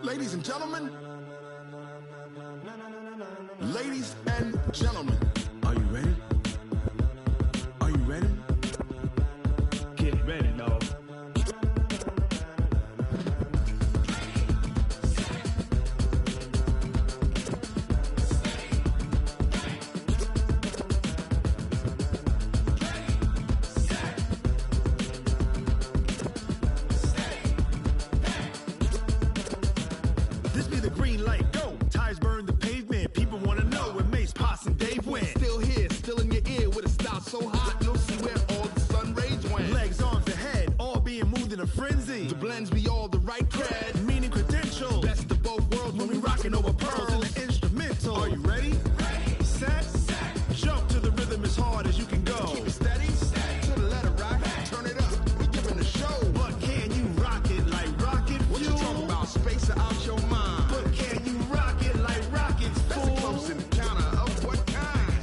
Ladies and gentlemen, ladies and gentlemen, are you ready? Are you ready? Get ready, dog. This be the green light, go. Tires burn the pavement. People want to know where Mace, Poss, and Dave went. Still here, still in your ear with a style so hot, you'll see where all the sun rays went. Legs, arms, and head, all being moved in a frenzy. The blends be all the right cred, meaning credentials. Best of both worlds when we rockin' over pearls in the instrumental. Are you ready? Ready. Set. Jump to the rhythm as hard as you can go. Keep it steady. To the letter right. Turn it up. We giving the show. But can you rock it like rocket fuel? What you talking about? Space or out your mind? But can you rock it like rockets, fool? That's a close encounter of what kind?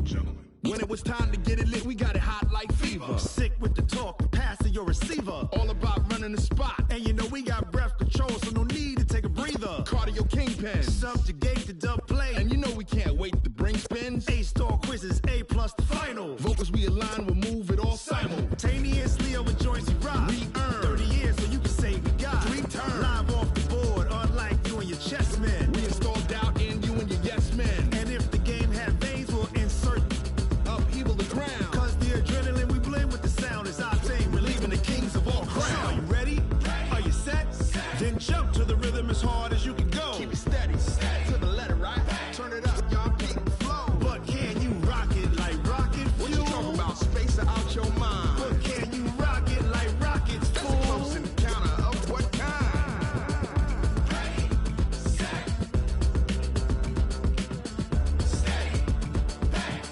Gentlemen. When it was time to get it lit, we got it hot like fever. Sick with the talk, the pass to your receiver. All about running the spot. And you know we got breath control, so no need to take a breather. Cardio kingpin. Subjugate the dub play. And you know we can't wait to bring spins. A-star quizzes, A+ the final. Vocals we align, we'll move it all simultaneously over joints we rock. We earn 30 years, so you can say we got 3 turns. Live off the board, unlike you and your chess men. We install doubt in you and your yes men. And if the game had veins, we'll insert upheaval the ground. Cause the adrenaline we blend with the sound is our thing. Relieving the kings of all crowns. So are you ready? Are you set? Then jump to the rhythm as hard as you can go. Keep it steady. To the letter right. Turn it up, y'all keep the flow. But can you rock it like rocket fuel? What you talking about? Space or out your mind? But can you rock it like rockets, fool? That's a close encounter of what kind? Ready, set, steady, back.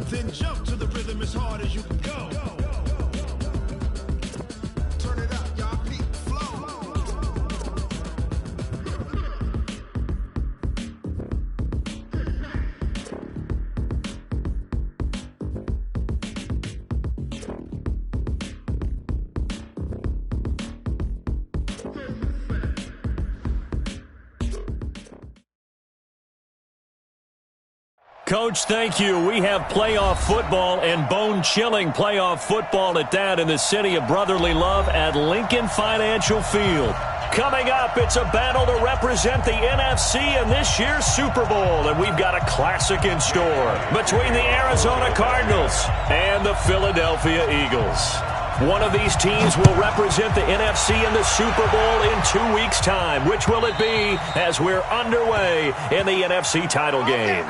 Then jump to the rhythm as hard as you can go. Turn it up, y'all keep the flow. Coach, thank you. We have playoff football and bone-chilling playoff football at that in the city of brotherly love at Lincoln Financial Field. Coming up, it's a battle to represent the NFC in this year's Super Bowl, and we've got a classic in store between the Arizona Cardinals and the Philadelphia Eagles. One of these teams will represent the NFC in the Super Bowl in 2 weeks' time. Which will it be as we're underway in the NFC title game?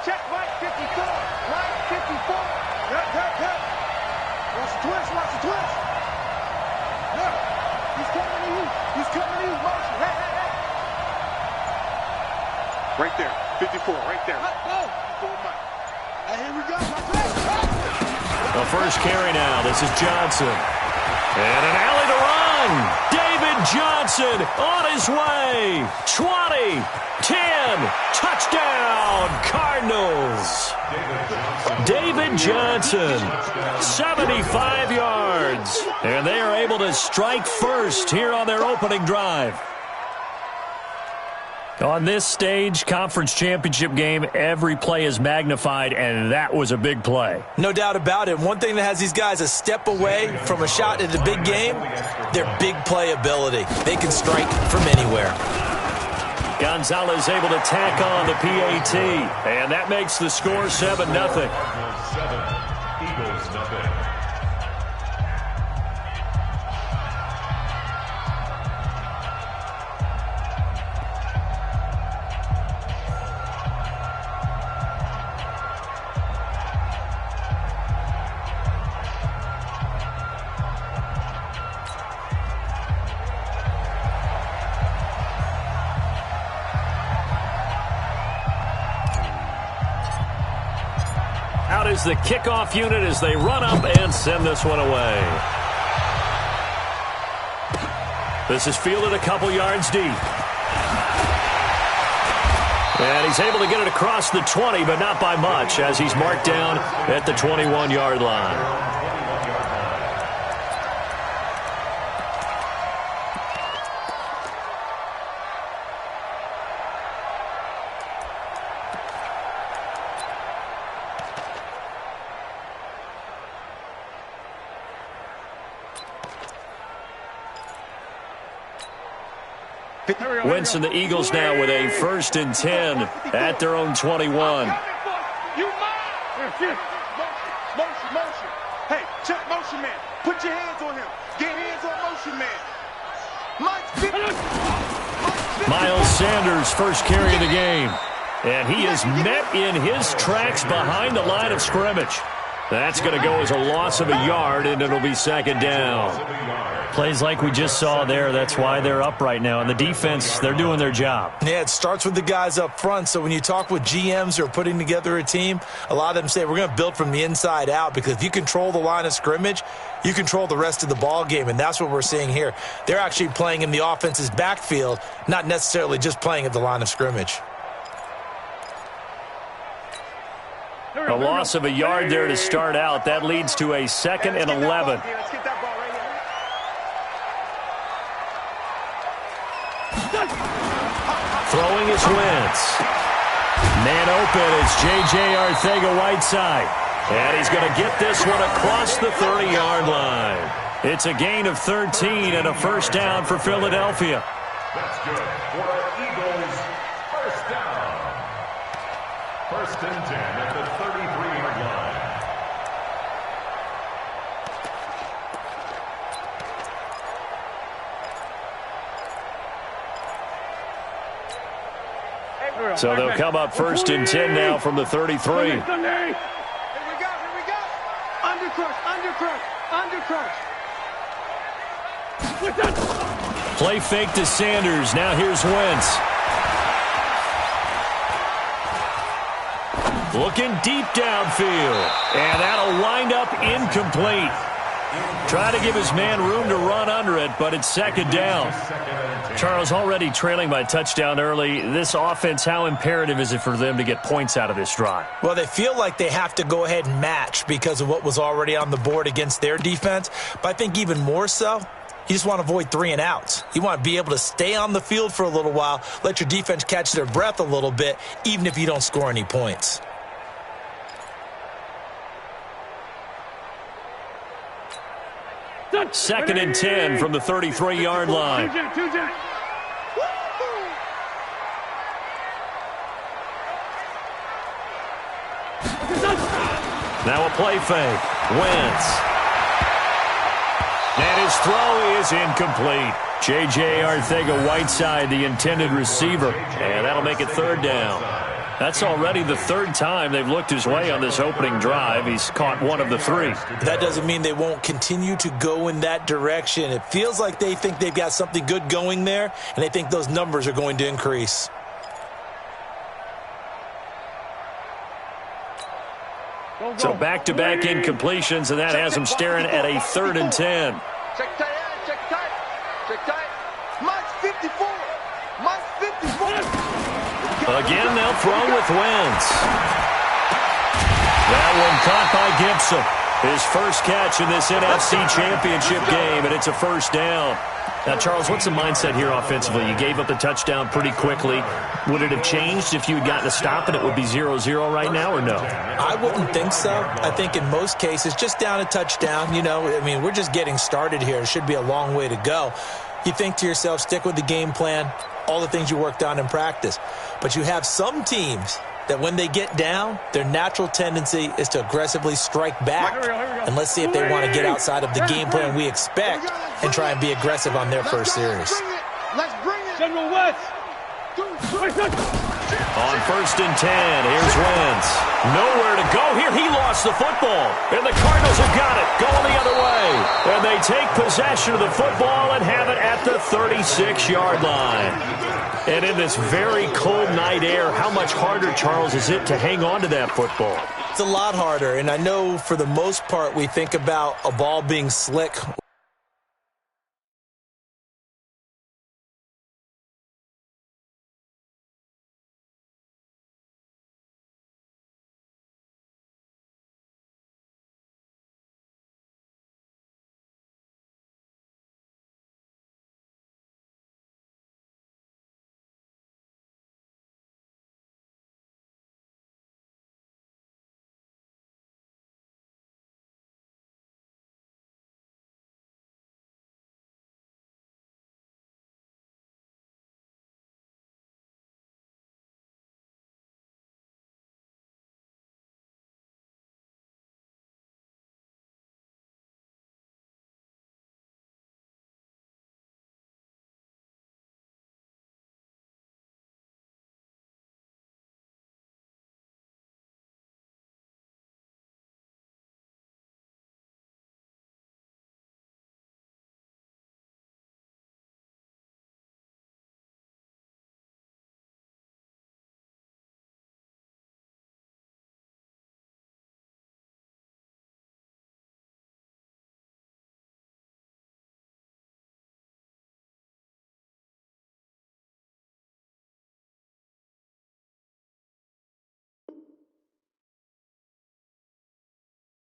Check Mike 54. Mike 54. Yep. Watch the twist. Yeah. He's coming to you. Motion. Hey. Right there. 54. Right there. Go. Hey, here we go. The first carry now. This is Johnson. And an alley to run. David Johnson on his way. 20, 10, touchdown, Cardinals. David Johnson, 75 yards. And they are able to strike first here on their opening drive. On this stage, conference championship game, every play is magnified, and that was a big play. No doubt about it. One thing that has these guys a step away from a shot at the big game, their big play ability. They can strike from anywhere. Gonzalez able to tack on the PAT, and that makes the score 7-0. Eagles nothing. the kickoff unit as they run up and send this one away. This is fielded a couple yards deep. And he's able to get it across the 20, but not by much, as he's marked down at the 21-yard line. Wentz and the Eagles now with a 1st and 10 at their own 21. Motion. Hey, check motion man. Put your hands on him. Get hands on motion man. Miles Sanders first carry of the game. And he is met in his tracks behind the line of scrimmage. That's going to go as a loss of a yard, and it'll be 2nd down. Plays like we just saw there. That's why they're up right now. And the defense, they're doing their job. Yeah, it starts with the guys up front. So when you talk with GMs who are putting together a team, a lot of them say we're going to build from the inside out, because if you control the line of scrimmage, you control the rest of the ball game, and that's what we're seeing here. They're actually playing in the offense's backfield, not necessarily just playing at the line of scrimmage. A loss of a yard there to start out. That leads to a 2nd and 11. Throwing is Wentz. Man open, it's J.J. Arcega-Whiteside. And he's going to get this one across the 30-yard line. It's a gain of 13 and a 1st down for Philadelphia. That's good for Eagles. 1st down. 1st and 10 at the 33-yard line. So they'll come up 1st and 10 now from the 33. Here we go. Undercrush. Play fake to Sanders. Now here's Wentz. Looking deep downfield. And that'll wind up incomplete. Try to give his man room to run under it, but it's 2nd down. Charles, already trailing by touchdown early. This offense, how imperative is it for them to get points out of this drive? Well, they feel like they have to go ahead and match because of what was already on the board against their defense. But I think even more so, you just want to avoid 3 and outs. You want to be able to stay on the field for a little while, let your defense catch their breath a little bit, even if you don't score any points. Second and 10 from the 33-yard line. Now a play fake. Wentz. And his throw is incomplete. J.J. Arcega-Whiteside, the intended receiver. And that'll make it 3rd down. That's already the 3rd time they've looked his way on this opening drive. He's caught 1 of the 3. That doesn't mean they won't continue to go in that direction. It feels like they think they've got something good going there, and they think those numbers are going to increase. So back-to-back incompletions, and that has them staring at a 3rd and 10. Check tight. Mike's 54. Again, they'll throw with Wentz. That one caught by Gibson. His first catch in this NFC Championship game, and it's a 1st down. Now, Charles, what's the mindset here offensively? You gave up the touchdown pretty quickly. Would it have changed if you had gotten a stop and it would be 0-0 right now, or no? I wouldn't think so. I think in most cases, just down a touchdown, we're just getting started here. It should be a long way to go. You think to yourself, stick with the game plan, all the things you worked on in practice. But you have some teams that when they get down, their natural tendency is to aggressively strike back. And let's see if they want to get outside of the game plan we expect and try and be aggressive on their first series. Let's bring it. General West. On 1st and 10, here's Wentz. Nowhere to go here. He lost the football. And the Cardinals have got it, going the other way. And they take possession of the football and have it at the 36-yard line. And in this very cold night air, how much harder, Charles, is it to hang on to that football? It's a lot harder, and I know for the most part we think about a ball being slick.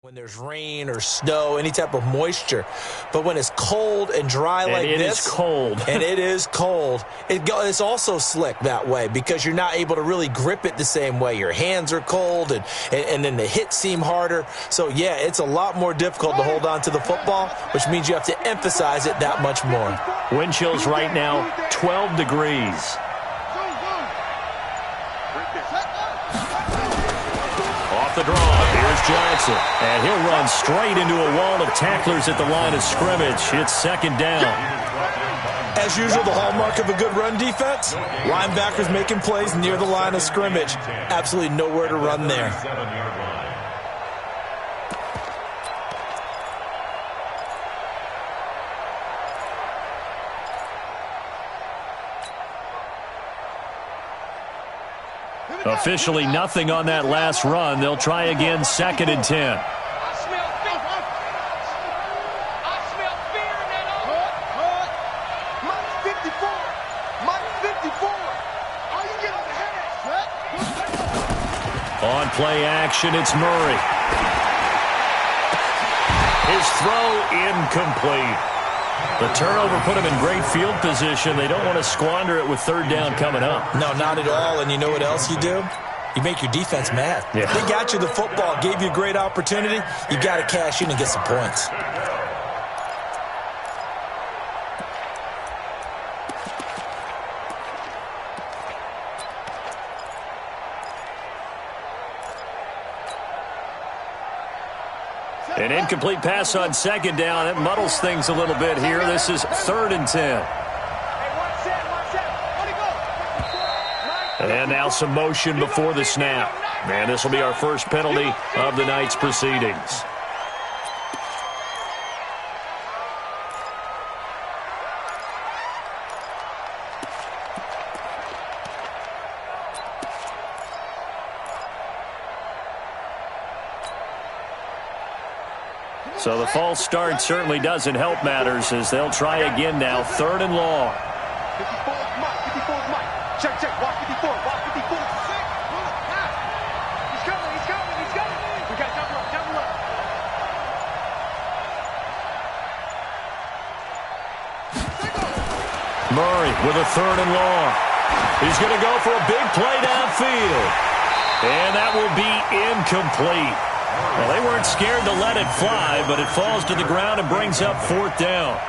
When there's rain or snow, any type of moisture. But when it's cold and dry like this. And it is cold. And it is cold. It's also slick that way because you're not able to really grip it the same way. Your hands are cold, and then the hits seem harder. So, yeah, it's a lot more difficult to hold on to the football, which means you have to emphasize it that much more. Wind chills right now, 12 degrees. Off the draw. Here's Johnson. And he'll run straight into a wall of tacklers at the line of scrimmage. It's second down. As usual, the hallmark of a good run defense, linebackers making plays near the line of scrimmage. Absolutely nowhere to run there. Officially nothing on that last run. They'll try again, second and 10. On play action, it's Murray. His throw incomplete. The turnover put him in great field position. They don't want to squander it with third down coming up. No, not at all. And you know what else you do? You make your defense mad. Yeah. They got you the football, gave you a great opportunity. You got to cash in and get some points. An incomplete pass on second down. It muddles things a little bit here. This is third and 10. And now some motion before the snap. And this will be our first penalty of the night's proceedings. So the false start certainly doesn't help matters as they'll try again now, third and long. 54 is Mike. 54 is Mike. Check, check. Watch 54. Watch 54. He's coming. He's coming. He's coming. We got double up. Double up. Murray with a third and long. He's going to go for a big play downfield. And that will be incomplete. Well, they weren't scared to let it fly, but it falls to the ground and brings up fourth down.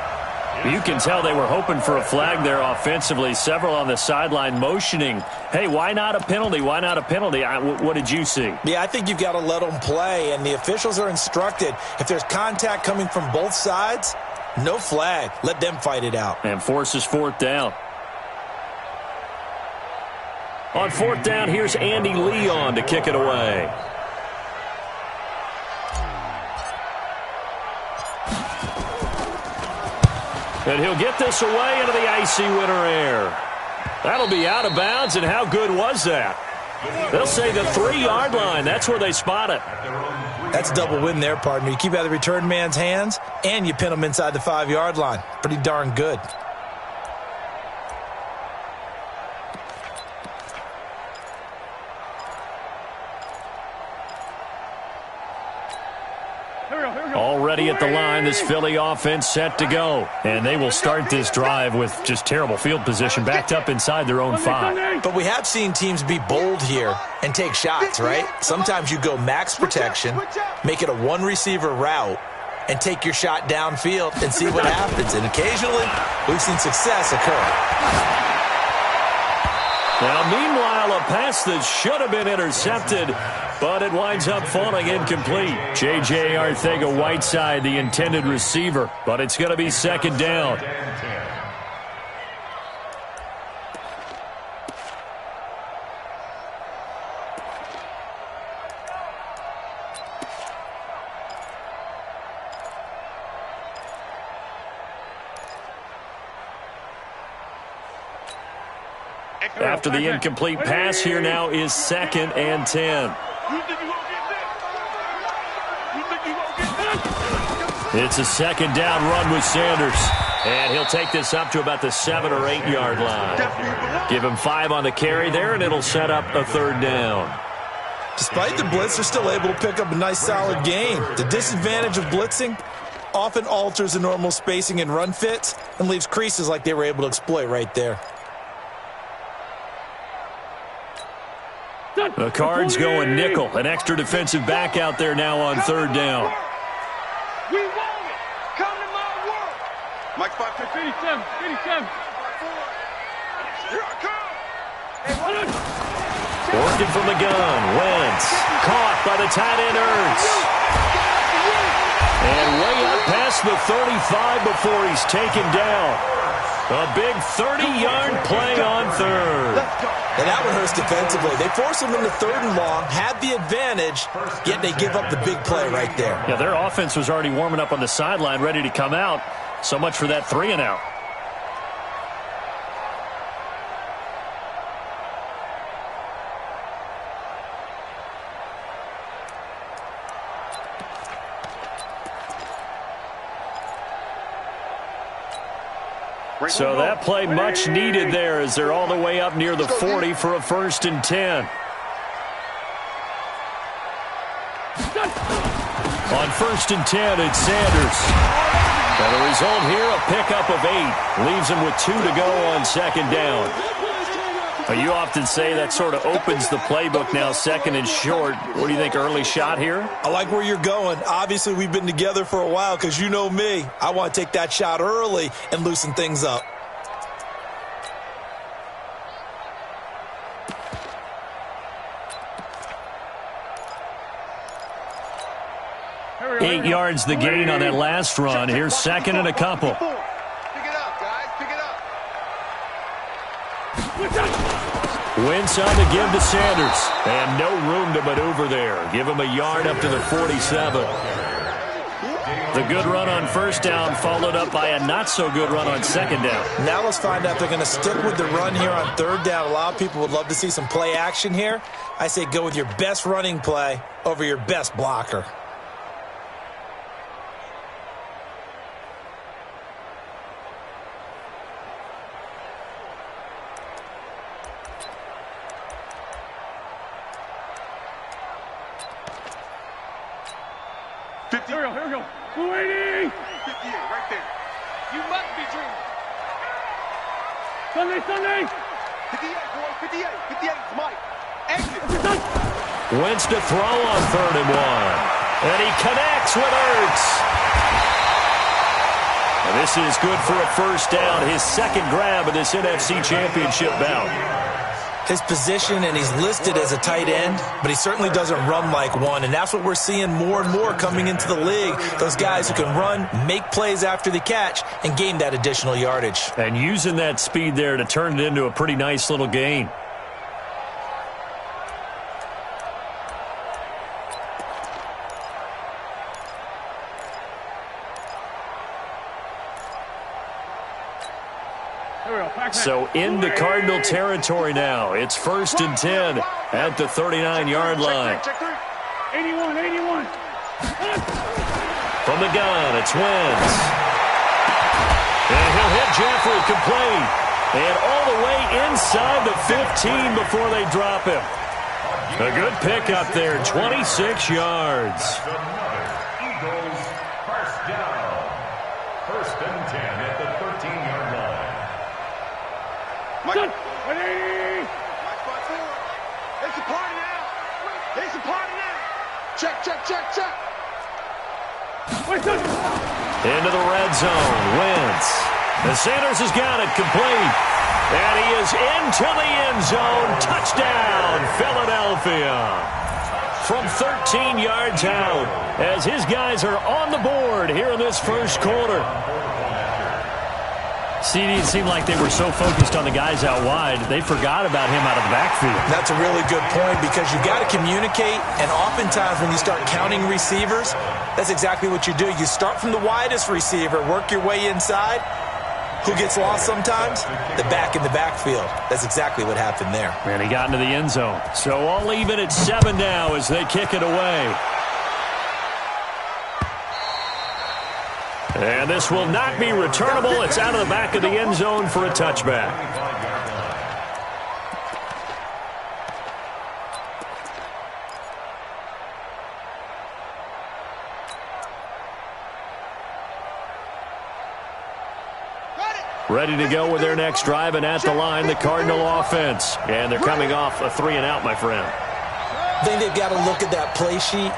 You can tell they were hoping for a flag there offensively. Several on the sideline motioning, hey, why not a penalty? Why not a penalty? What did you see? Yeah, I think you've got to let them play, and the officials are instructed. If there's contact coming from both sides, no flag. Let them fight it out. And forces fourth down. On fourth down, here's Andy Leon to kick it away. And he'll get this away into the icy winter air. That'll be out of bounds, and how good was that? They'll say the 3-yard line. That's where they spot it. That's a double win there, partner. You keep out of the return man's hands, and you pin him inside the 5-yard line. Pretty darn good. Already at the line, this Philly offense set to go. And they will start this drive with just terrible field position, backed up inside their own 5. But we have seen teams be bold here and take shots, right? Sometimes you go max protection, make it a one-receiver route, and take your shot downfield and see what happens. And occasionally, we've seen success occur. Now, meanwhile, a pass that should have been intercepted, but it winds up falling incomplete. J.J. Arcega-Whiteside, the intended receiver, but it's going to be second down. After the incomplete pass, here now is 2nd and 10. It's a second down run with Sanders. And he'll take this up to about the 7 or 8 yard line. Give him 5 on the carry there, and it'll set up a 3rd down. Despite the blitz, they're still able to pick up a nice solid gain. The disadvantage of blitzing often alters the normal spacing and run fits and leaves creases like they were able to exploit right there. The Cards going nickel. An extra defensive back out there now on 3rd down. We want it. Come to my world. Mike 557. 57. Here I come. Working from the gun. Wentz. Caught by the tight end Ertz. And way up past the 35 before he's taken down. A big 30-yard play on 3rd. And that one hurts defensively. They force him into 3rd and long, had the advantage, yet they give up the big play right there. Yeah, their offense was already warming up on the sideline, ready to come out. So much for that 3-and-out. So that play much needed there as they're all the way up near the 40 for a 1st and 10. On 1st and 10, it's Sanders. And the result here, a pickup of 8. Leaves him with 2 to go on 2nd down. You often say that sort of opens the playbook now, 2nd and short. What do you think, early shot here? I like where you're going. Obviously, we've been together for a while because you know me. I want to take that shot early and loosen things up. Eight yards the gain on that last run. Here's 2nd and a couple. Pick it up, guys. Pick it up. Wentz on the give to Sanders. And no room to maneuver there. Give him a yard up to the 47. The good run on 1st down followed up by a not-so-good run on 2nd down. Now let's find out if they're going to stick with the run here on 3rd down. A lot of people would love to see some play action here. I say go with your best running play over your best blocker. Here we go. 280. 58, right there. You must be dreaming. Sunday. 58, boy. 58. 58 is Mike. Exit. Wentz to throw on 3rd and 1. And he connects with Ertz. And this is good for a 1st down. His 2nd grab of this NFC Championship bout. His position, and he's listed as a tight end, but he certainly doesn't run like one, and that's what we're seeing more and more coming into the league. Those guys who can run, make plays after the catch, and gain that additional yardage. And using that speed there to turn it into a pretty nice little gain. So into Cardinal territory now. It's 1st and 10 at the 39-yard line. 81. From the gun, it's Wentz. And he'll hit Jeffrey complete. And all the way inside the 15 before they drop him. A good pickup there, 26 yards. Eagles first down. 1st and 10 at the 13-yard line. Mike, it's a party now. It's a party now. Check. Into the red zone, Wentz. And Sanders has got it complete. And he is into the end zone. Touchdown, Philadelphia. From 13 yards out as his guys are on the board here in this first quarter. See, it seemed like they were so focused on the guys out wide, they forgot about him out of the backfield. That's a really good point because you got to communicate, and oftentimes when you start counting receivers, that's exactly what you do. You start from the widest receiver, work your way inside. Who gets lost sometimes? The back in the backfield. That's exactly what happened there. And he got into the end zone. So all even at 7 now as they kick it away. And this will not be returnable. It's out of the back of the end zone for a touchback. Ready to go with their next drive, and at the line, the Cardinal offense. And they're coming off a 3-and-out, my friend. I think they've got to look at that play sheet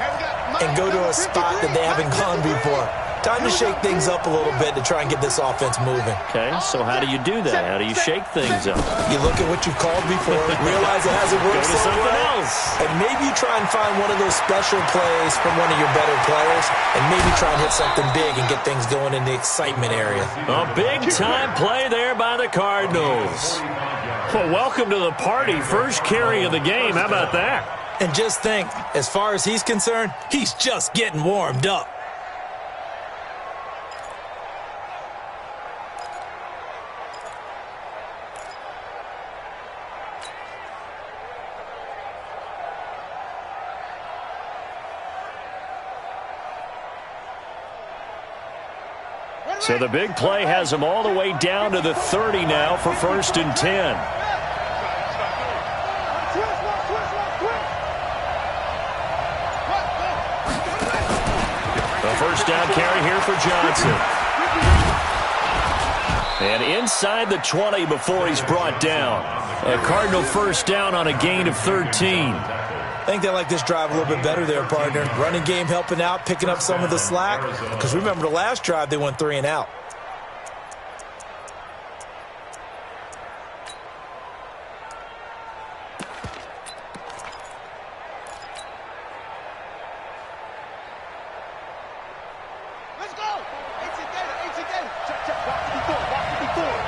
and go to a spot that they haven't gone before. Time to shake things up a little bit to try and get this offense moving. Okay, so how do you do that? How do you shake things up? You look at what you've called before, realize it hasn't worked Go to so something well, else. and maybe you try and find one of those special plays from one of your better players, and maybe try and hit something big and get things going in the excitement area. A big-time play there by the Cardinals. Well, welcome to the party. First carry of the game. How about that? And just think, as far as he's concerned, he's just getting warmed up. So the big play has him all the way down to the 30 now for 1st and 10. A first down carry here for Johnson. And inside the 20 before he's brought down. A Cardinal first down on a gain of 13. I think they like this drive a little bit better there, partner. Running game helping out, picking up some of the slack. Because remember the last drive, they went 3-and-out. Let's go. 18 data. Check. Walk to be forward.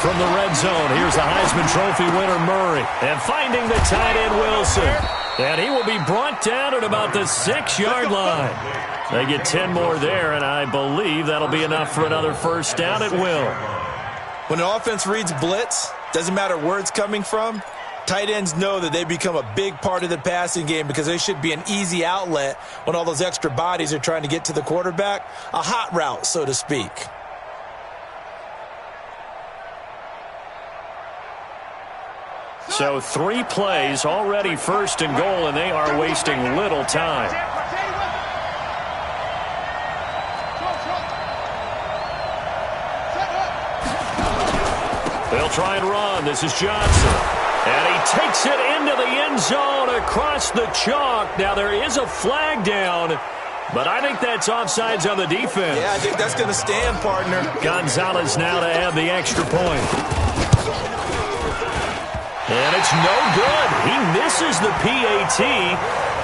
From the red zone, here's the Heisman Trophy winner, Murray. And finding the tight end, Wilson. And he will be brought down at about the 6-yard line. They get 10 more there, and I believe that'll be enough for another first down at will. When an offense reads blitz, doesn't matter where it's coming from, tight ends know that they become a big part of the passing game because they should be an easy outlet when all those extra bodies are trying to get to the quarterback. A hot route, so to speak. So 3 plays, already 1st and goal, and they are wasting little time. They'll try and run. This is Johnson. And he takes it into the end zone across the chalk. Now there is a flag down, but I think that's offsides on the defense. Yeah, I think that's going to stand, partner. Gonzalez now to add the extra point. And it's no good. He misses the PAT.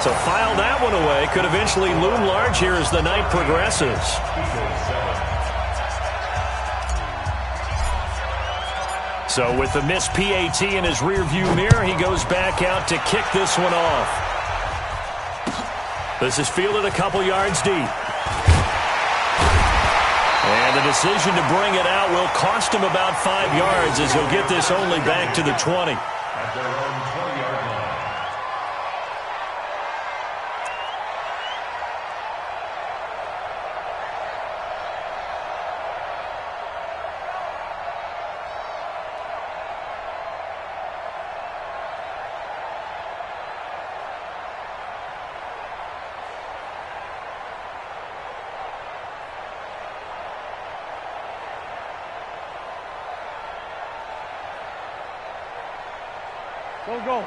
So file that one away. Could eventually loom large here as the night progresses. So with the missed PAT in his rearview mirror, he goes back out to kick this one off. This is fielded a couple yards deep. And the decision to bring it out will cost him about 5 yards as he'll get this only back to the 20. At their own 20-yard line.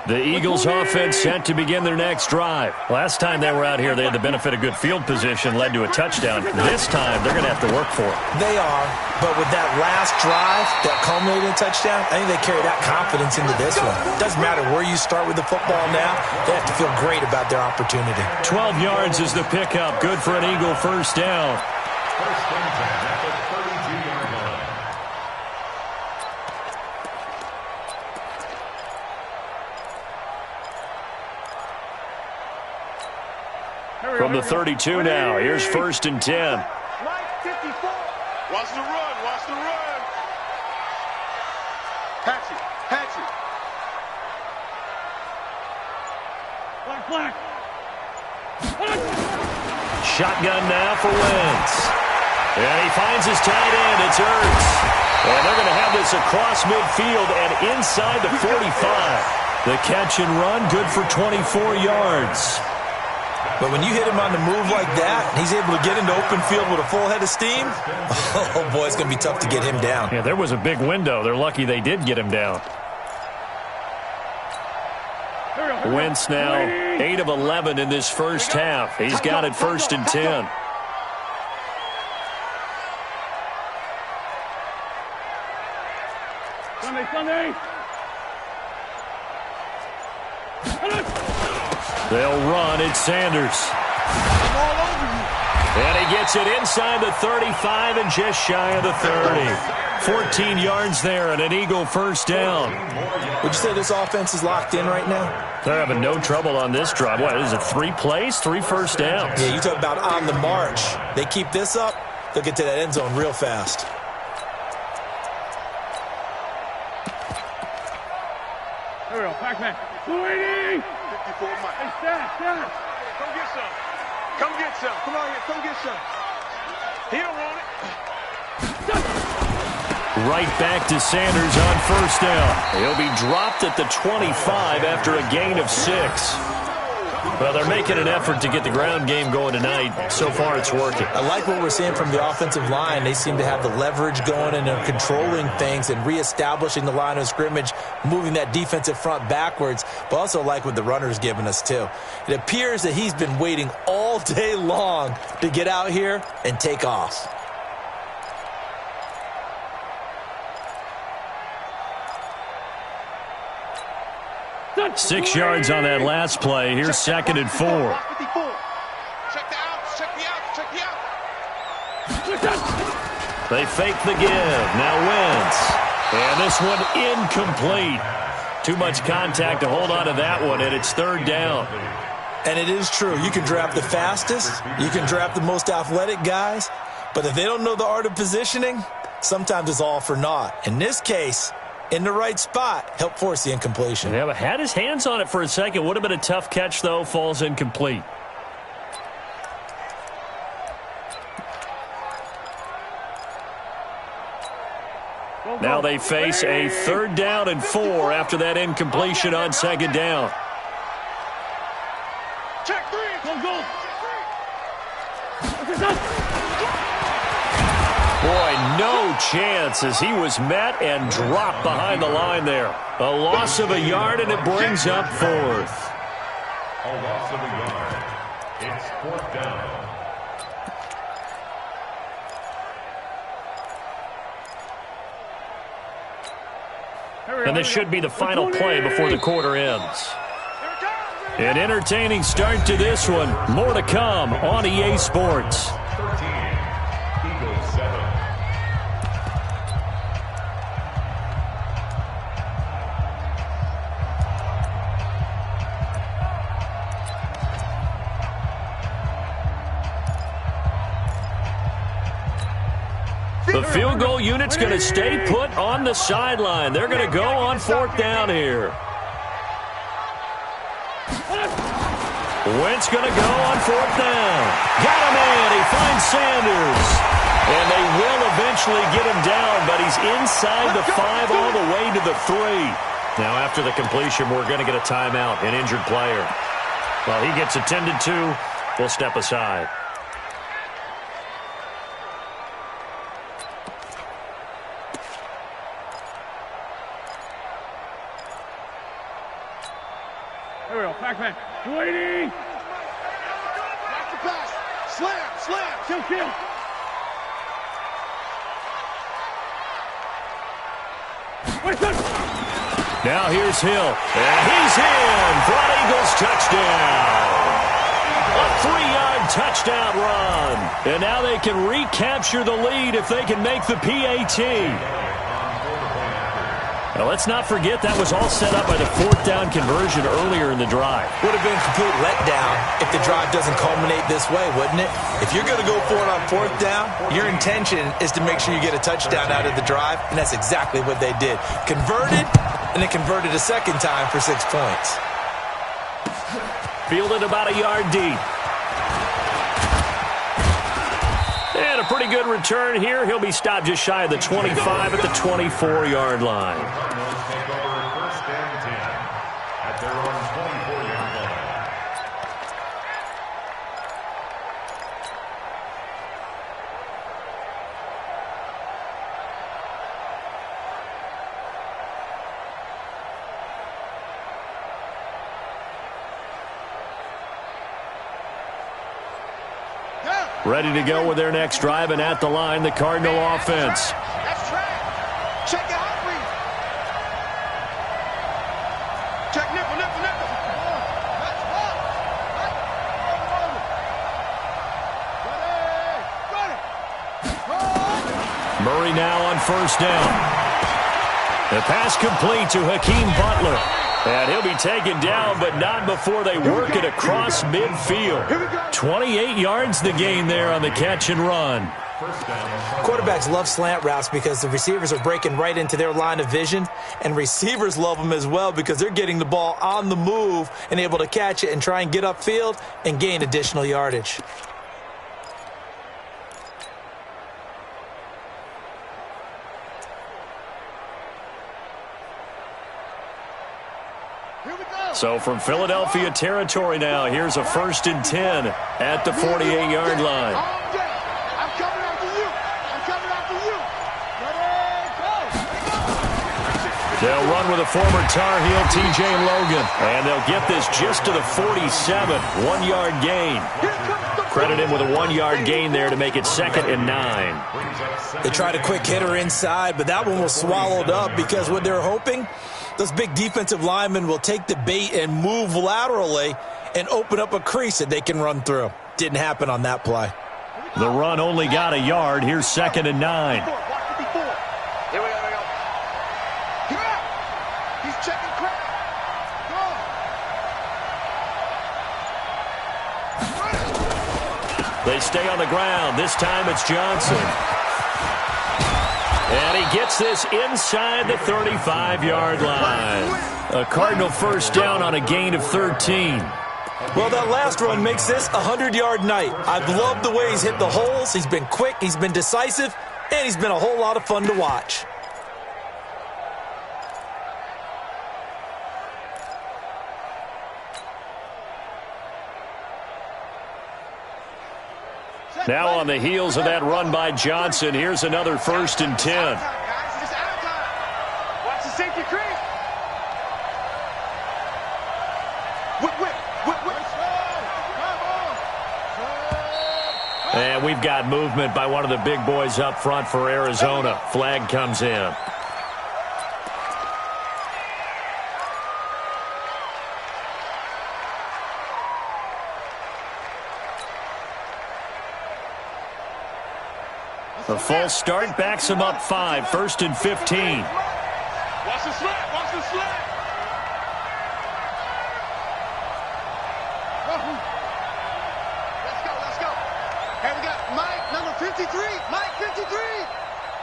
The Eagles offense set to begin their next drive. Last time they were out here, they had the benefit of good field position, led to a touchdown. This time, they're going to have to work for it. They are, but with that last drive that culminated in a touchdown, I think they carry that confidence into this one. Doesn't matter where you start with the football now, they have to feel great about their opportunity. 12 yards is the pickup. Good for an Eagle first down. First and 10 at the 32-yard line. From the 32 now, here's first and 10. Right 54. Watch the run. Watch the run. Hatch it. Hatch it. Black. Shotgun now for Wentz. And he finds his tight end. It's Ertz. And they're going to have this across midfield and inside the 45. The catch and run, good for 24 yards. But when you hit him on the move like that, and he's able to get into open field with a full head of steam, oh, boy, it's going to be tough to get him down. Yeah, there was a big window. They're lucky they did get him down. Wentz now 8 of 11 in this first half. He's got it first and 10. Sunday. They'll run. It's Sanders. And he gets it inside the 35 and just shy of the 30. 14 yards there and an Eagle first down. Would you say this offense is locked in right now? They're having no trouble on this drive. What is it, 3 plays, 3 first downs? Yeah, you talk about on the march. They keep this up, they'll get to that end zone real fast. Here we go. Pac-Man. 280. 54 Mike. Hey, Stat. Come get some. Come get some. Come on here. Come get some. He don't want it. Right back to Sanders on first down. He'll be dropped at the 25 after a gain of 6. Well, they're making an effort to get the ground game going tonight. So far, it's working. I like what we're seeing from the offensive line. They seem to have the leverage going, and they're controlling things and reestablishing the line of scrimmage, moving that defensive front backwards, but also like what the runner's giving us, too. It appears that he's been waiting all day long to get out here and take off. Six yards on that last play. Here's second and 4. Check the outs. Check the outs. They fake the give. Now Wentz. And this one incomplete. Too much contact to hold on to that one, and it's third down. And it is true. You can draft the fastest. You can draft the most athletic guys. But if they don't know the art of positioning, sometimes it's all for naught. In this case, in the right spot, help force the incompletion. Yeah, but had his hands on it for a second. Would have been a tough catch, though. Falls incomplete. Now they face a third down and 4 after that incompletion on second down. Check 3. Go. Boy, no chance as he was met and dropped behind the line there. A loss of a yard, and it brings up fourth. A loss of a yard. It's fourth down. And this should be the final play before the quarter ends. An entertaining start to this one. More to come on EA Sports. 13. Eagles 7. The field goal unit's going to stay put on the sideline. They're going to go on 4th down here. Wentz going to go on 4th down. Got him in. He finds Sanders. And they will eventually get him down, but he's inside the 5 all the way to the 3. Now, after the completion, we're going to get a timeout, an injured player. While he gets attended to, we'll step aside. Here we go. Pac-Man. Waiting. Back the pass. Slam. Kill. Now here's Hill. And he's in for an Eagles touchdown. A 3-yard touchdown run. And now they can recapture the lead if they can make the PAT. Now, let's not forget that was all set up by the 4th down conversion earlier in the drive. Would have been a complete letdown if the drive doesn't culminate this way, wouldn't it? If you're going to go for it on 4th down, your intention is to make sure you get a touchdown out of the drive, and that's exactly what they did. Converted, and then converted a second time for 6 points. Fielded about a yard deep. And a pretty good return here. He'll be stopped just shy of the 25 at the 24-yard line. Cardinals take over 1st and 10 at their own 24-yard line. Ready to go with their next drive, and at the line, the Cardinal offense. That's track. Check the hot read. Check nickel. Murray now on 1st down. The pass complete to Hakeem Butler. And he'll be taken down, but not before they work it across midfield. 28 yards the gain there on the catch and run. Quarterbacks love slant routes because the receivers are breaking right into their line of vision, and receivers love them as well because they're getting the ball on the move and able to catch it and try and get upfield and gain additional yardage. So from Philadelphia territory now, here's a 1st and 10 at the 48-yard line. I'm coming after you. They'll run with a former Tar Heel, T.J. Logan. And they'll get this just to the 47, 1-yard gain. Credit him with a 1-yard gain there to make it 2nd and 9. They tried a quick hitter inside, but that one was swallowed up because what they're hoping, those big defensive linemen will take the bait and move laterally and open up a crease that they can run through. Didn't happen on that play. The run only got a yard. Here's 2nd and 9. Here we go. He's checking crap. They stay on the ground. This time it's Johnson. And he gets this inside the 35-yard line. A Cardinal 1st down on a gain of 13. Well, that last run makes this a 100-yard night. I've loved the way he's hit the holes. He's been quick, he's been decisive, and he's been a whole lot of fun to watch. Now on the heels of that run by Johnson, here's another 1st and 10. Watch the safety crease. And we've got movement by one of the big boys up front for Arizona. Flag comes in. A false start backs him up 5, 1st and 15. Watch the slant. Watch the slant. Let's go. Hey, we got Mike, number 53. Mike, 53.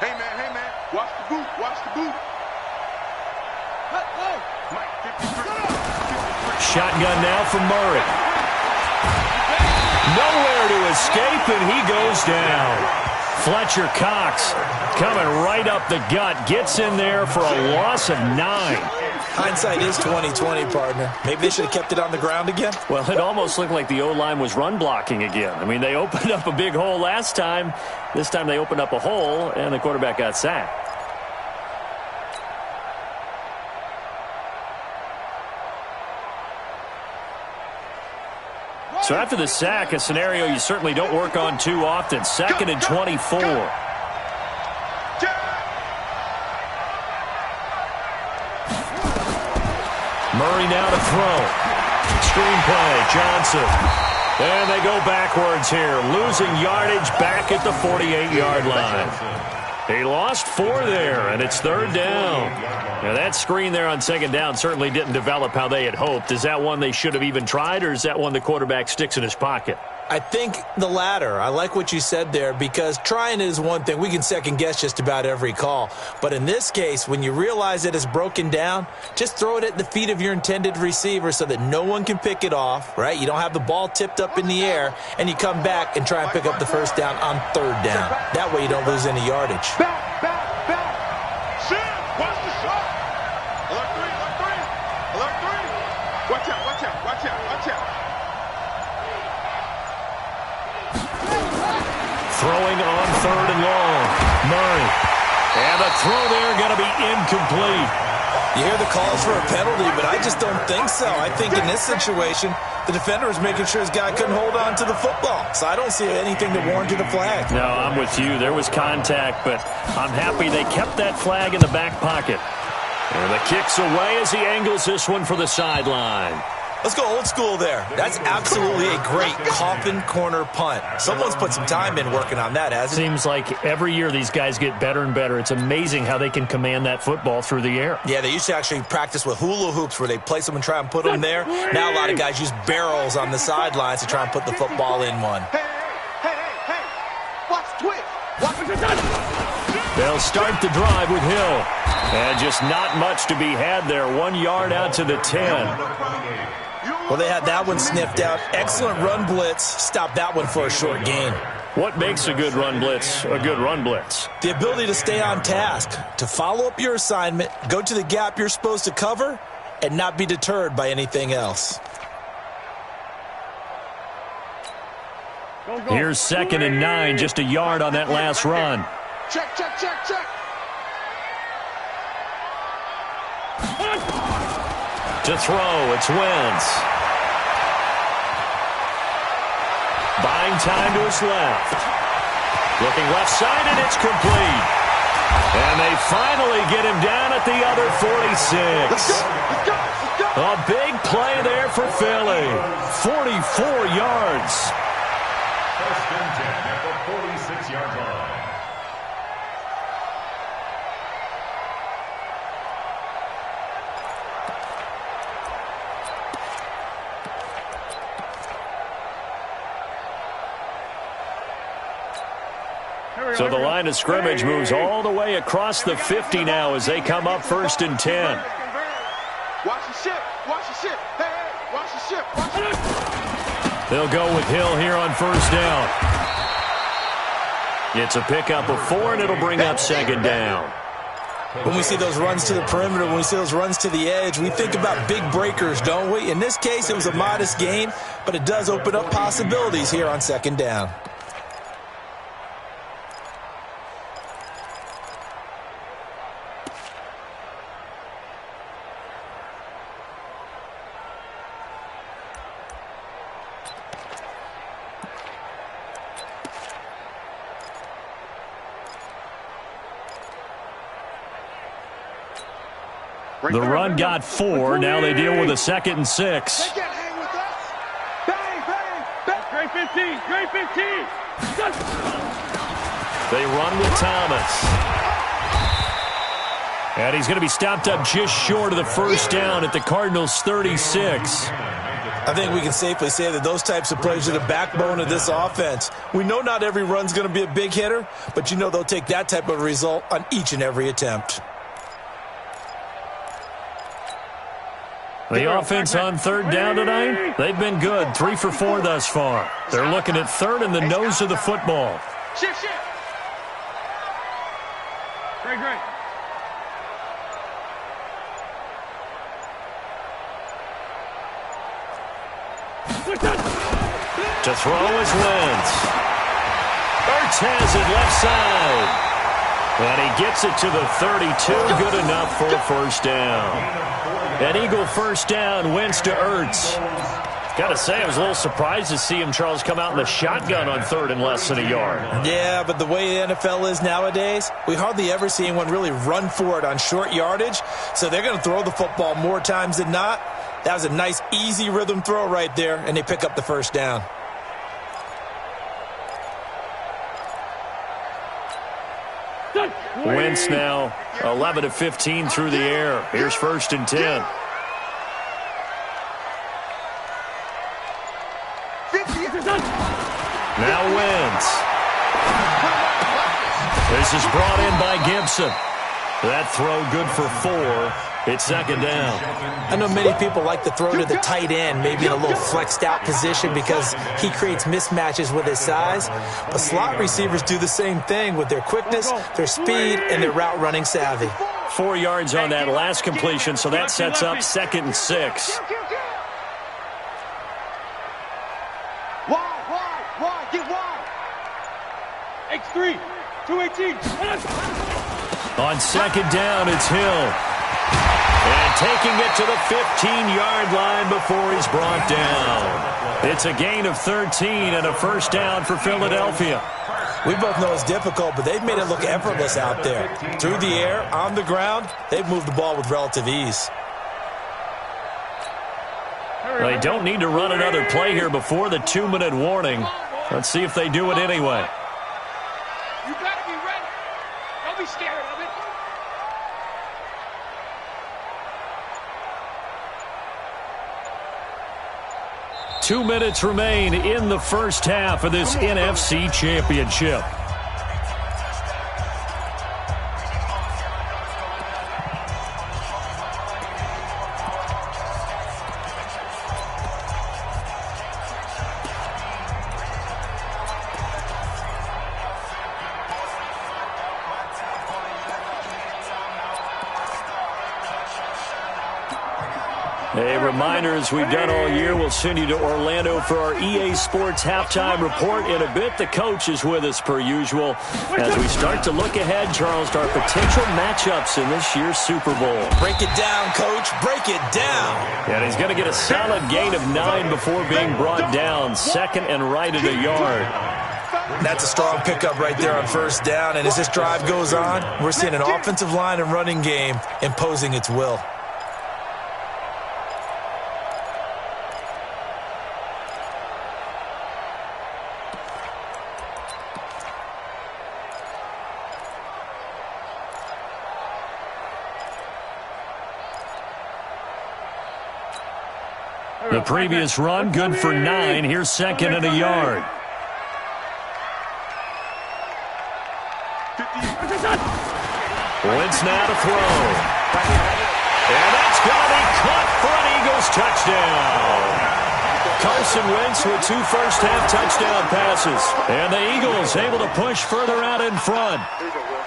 Hey, man, watch the boot, Mike, 53. Shotgun now from Murray. Nowhere to escape, and he goes down. Fletcher Cox coming right up the gut, gets in there for a loss of 9. Hindsight is 20/20, partner. Maybe they should have kept it on the ground again. Well, it almost looked like the O-line was run blocking again. I mean, they opened up a big hole last time. This time they opened up a hole, and the quarterback got sacked. So after the sack, a scenario you certainly don't work on too often. 2nd and 24. Murray now to throw. Screenplay, Johnson. And they go backwards here. Losing yardage back at the 48-yard line. He lost 4 there, and it's 3rd down. Now, that screen there on 2nd down certainly didn't develop how they had hoped. Is that one they should have even tried, or is that one the quarterback sticks in his pocket? I think the latter. I like what you said there, because trying it is one thing. We can second-guess just about every call. But in this case, when you realize it is broken down, just throw it at the feet of your intended receiver so that no one can pick it off, right? You don't have the ball tipped up in the air, and you come back and try and pick up the 1st down on 3rd down. That way you don't lose any yardage. Back. Shit, watch the shot. Alert 3. Watch out. Throwing on 3rd and long. Murray. And the throw there going to be incomplete. You hear the calls for a penalty, but I just don't think so. I think in this situation, the defender was making sure his guy couldn't hold on to the football. So I don't see anything that warranted a flag. No, I'm with you. There was contact, but I'm happy they kept that flag in the back pocket. And the kick's away as he angles this one for the sideline. Let's go old school there. That's absolutely a great coffin corner punt. Someone's put some time in working on that, hasn't it? Seems like every year these guys get better and better. It's amazing how they can command that football through the air. Yeah, they used to actually practice with hula hoops where they place them and try and put them there. Now a lot of guys use barrels on the sidelines to try and put the football in one. Hey. Watch twitch. They'll start the drive with Hill. And just not much to be had there. 1 yard out to the 10. Well, they had that one sniffed out. Excellent run blitz. Stop that one for a short gain. What makes a good run blitz a good run blitz? The ability to stay on task, to follow up your assignment, go to the gap you're supposed to cover, and not be deterred by anything else. Here's 2nd and 9, just a yard on that last run. Check. To throw, it's Wentz. Buying time to his left. Looking left side, and it's complete. And they finally get him down at the other 46. Let's go. A big play there for Philly. 44 yards. 1st and 10 at the 46-yard line. So the line of scrimmage moves all the way across the 50 now as they come up 1st and 10. Watch the ship. Hey, watch the ship. They'll go with Hill here on 1st down. It's a pickup of 4, and it'll bring up 2nd down. When we see those runs to the perimeter, when we see those runs to the edge, we think about big breakers, don't we? In this case, it was a modest gain, but it does open up possibilities here on 2nd down. The run got 4. Now they deal with a 2nd and 6. They can't hang with us. Bang. Great 15. They run with Thomas. And he's going to be stopped up just short of the 1st down at the Cardinals' 36. I think we can safely say that those types of plays are the backbone of this offense. We know not every run's going to be a big hitter, but you know they'll take that type of result on each and every attempt. The offense on third down tonight, they've been good, 3 for 4 thus far. They're looking at third and the nose of the football. Shift. Great. To throw is Wentz. Ertz has it left side. And he gets it to the 32. Good enough for a first down. An Eagle first down, Wentz to Ertz. Got to say, I was a little surprised to see him, Charles, come out in the shotgun on third and less than a yard. Yeah, but the way the NFL is nowadays, we hardly ever see anyone really run for it on short yardage. So they're going to throw the football more times than not. That was a nice, easy rhythm throw right there, and they pick up the first down. Wentz now 11 of 15 through the air. Here's first and 10. Now Wentz. This is brought in by Gibson. That throw good for 4. It's second down. I know many people like to throw to the tight end, maybe in a little flexed out position because he creates mismatches with his size. But slot receivers do the same thing with their quickness, their speed, and their route running savvy. 4 yards on that last completion, so that sets up 2nd and 6. Wide, get wide. X3, 218. On second down, it's Hill. And taking it to the 15-yard line before he's brought down. It's a gain of 13 and a first down for Philadelphia. We both know it's difficult, but they've made it look effortless out there. Through the air, on the ground, they've moved the ball with relative ease. They don't need to run another play here before the 2-minute warning. Let's see if they do it anyway. You better be ready. Don't be scared of it. Two minutes remain in the first half of this NFC Championship. A reminder, as we've done all year, we'll send you to Orlando for our EA Sports halftime report. In a bit, the coach is with us per usual as we start to look ahead, Charles, to our potential matchups in this year's Super Bowl. Break it down, Coach. Break it down. And he's going to get a solid gain of 9 before being brought down. 2nd and right at a yard. That's a strong pickup right there on first down. And as this drive goes on, we're seeing an offensive line and running game imposing its will. The previous run, good for 9. Here's 2nd and a yard. Wentz now to throw. And that's going to be caught for an Eagles touchdown. Carson Wentz with 2 first-half touchdown passes. And the Eagles able to push further out in front.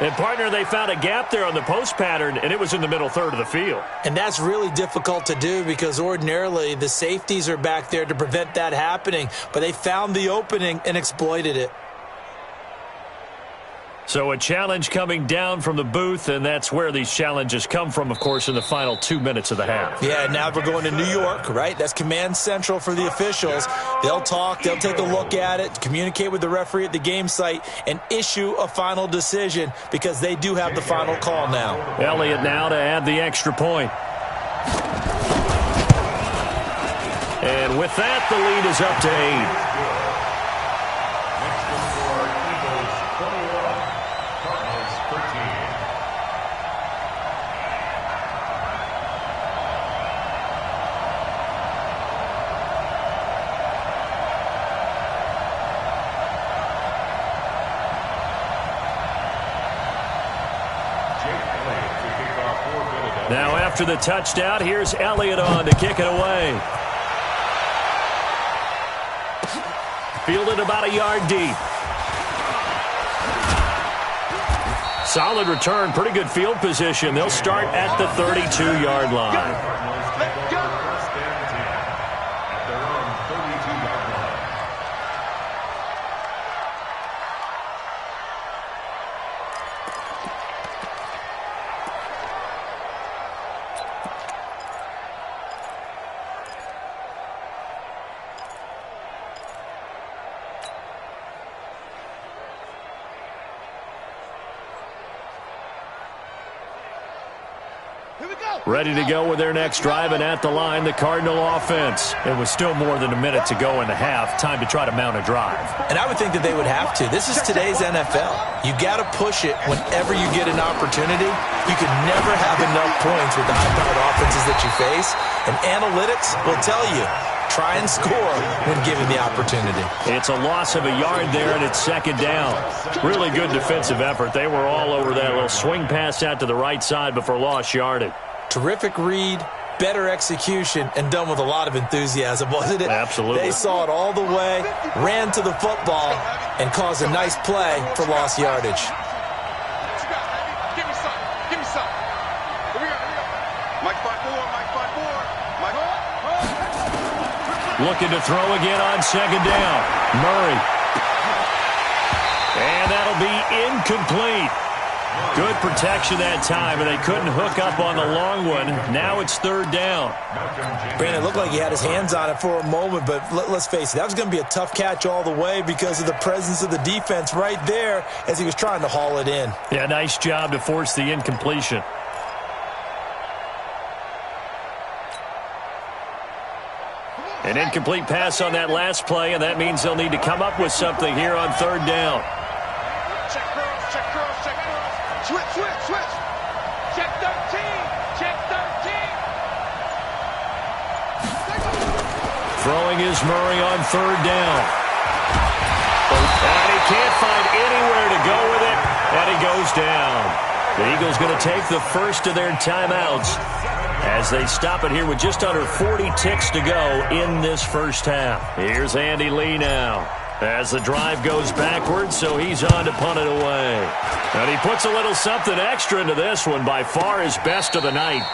And, partner, they found a gap there on the post pattern, and it was in the middle third of the field. And that's really difficult to do because ordinarily the safeties are back there to prevent that happening. But they found the opening and exploited it. So a challenge coming down from the booth, and that's where these challenges come from, of course, in the final 2 minutes of the half. Yeah, now we're going to New York, right? That's command central for the officials. They'll talk, they'll take a look at it, communicate with the referee at the game site, and issue a final decision because they do have the final call now. Elliott now to add the extra point. And with that, the lead is up to 8. Now after the touchdown, here's Elliott on to kick it away. Fielded about a yard deep. Solid return, pretty good field position. They'll start at the 32-yard line. Ready to go with their next drive, and at the line, the Cardinal offense. It was still more than a minute to go in the half. Time to try to mount a drive. And I would think that they would have to. This is today's NFL. You got to push it whenever you get an opportunity. You can never have enough points with the high-powered offenses that you face. And analytics will tell you, try and score when given the opportunity. It's a loss of a yard there, and it's second down. Really good defensive effort. They were all over that little swing pass out to the right side before lost yardage. Terrific read, better execution, and done with a lot of enthusiasm, wasn't it? Absolutely. They saw it all the way, ran to the football, and caused a nice play for lost yardage. Give me something. Give me something. Here we go. Mike 5-4. Mike 5-4. Looking to throw again on second down. Murray. And that'll be incomplete. Good protection that time, and they couldn't hook up on the long one. Now it's third down. Brandon, it looked like he had his hands on it for a moment, but let's face it, that was going to be a tough catch all the way because of the presence of the defense right there as he was trying to haul it in. Yeah, nice job to force the incompletion. An incomplete pass on that last play, and that means they'll need to come up with something here on third down. Check curls, check curls, check curls. Switch, switch, switch. Check 13. Check 13. Throwing is Murray on third down. And he can't find anywhere to go with it, and he goes down. The Eagles going to take the first of their timeouts as they stop it here with just under 40 ticks to go in this first half. Here's Andy Lee now as the drive goes backwards, so he's on to punt it away. And he puts a little something extra into this one, by far his best of the night.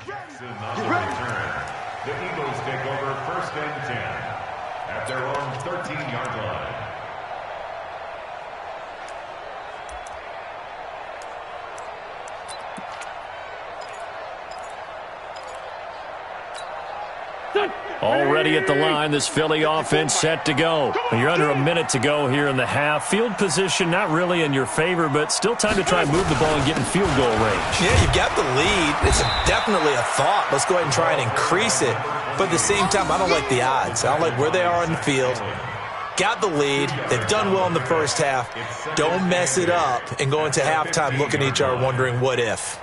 Jackson on the return. The Eagles take over first and 10 at their own 13-yard line. Already at the line, this Philly offense set to go. You're under a minute to go here in the half. Field position not really in your favor, but still time to try and move the ball and get in field goal range. Yeah, you've got the lead. It's definitely a thought. Let's go ahead and try and increase it. But at the same time, I don't like the odds. I don't like where they are in the field. Got the lead. They've done well in the first half. Don't mess it up and go into halftime looking at each other wondering what if.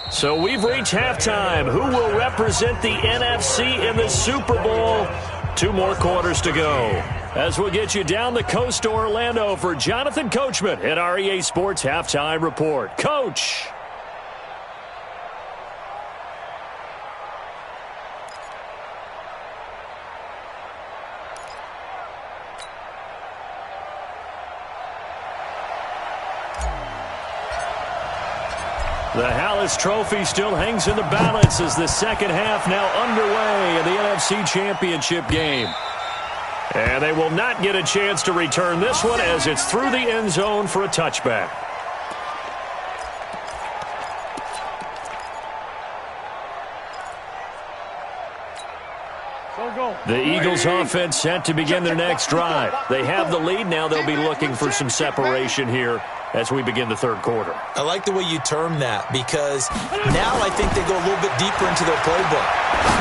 So we've reached halftime. Who will represent the NFC in the Super Bowl? 2 more quarters to go. As we'll get you down the coast to Orlando for Jonathan Coachman at our EA Sports Halftime Report. Coach. The Hallis Trophy still hangs in the balance as the second half now underway in the NFC Championship game. And they will not get a chance to return this one as it's through the end zone for a touchback. The Eagles offense set to begin their next drive. They have the lead. Now they'll be looking for some separation here as we begin the third quarter. I like the way you term that, because now I think they go a little bit deeper into their playbook.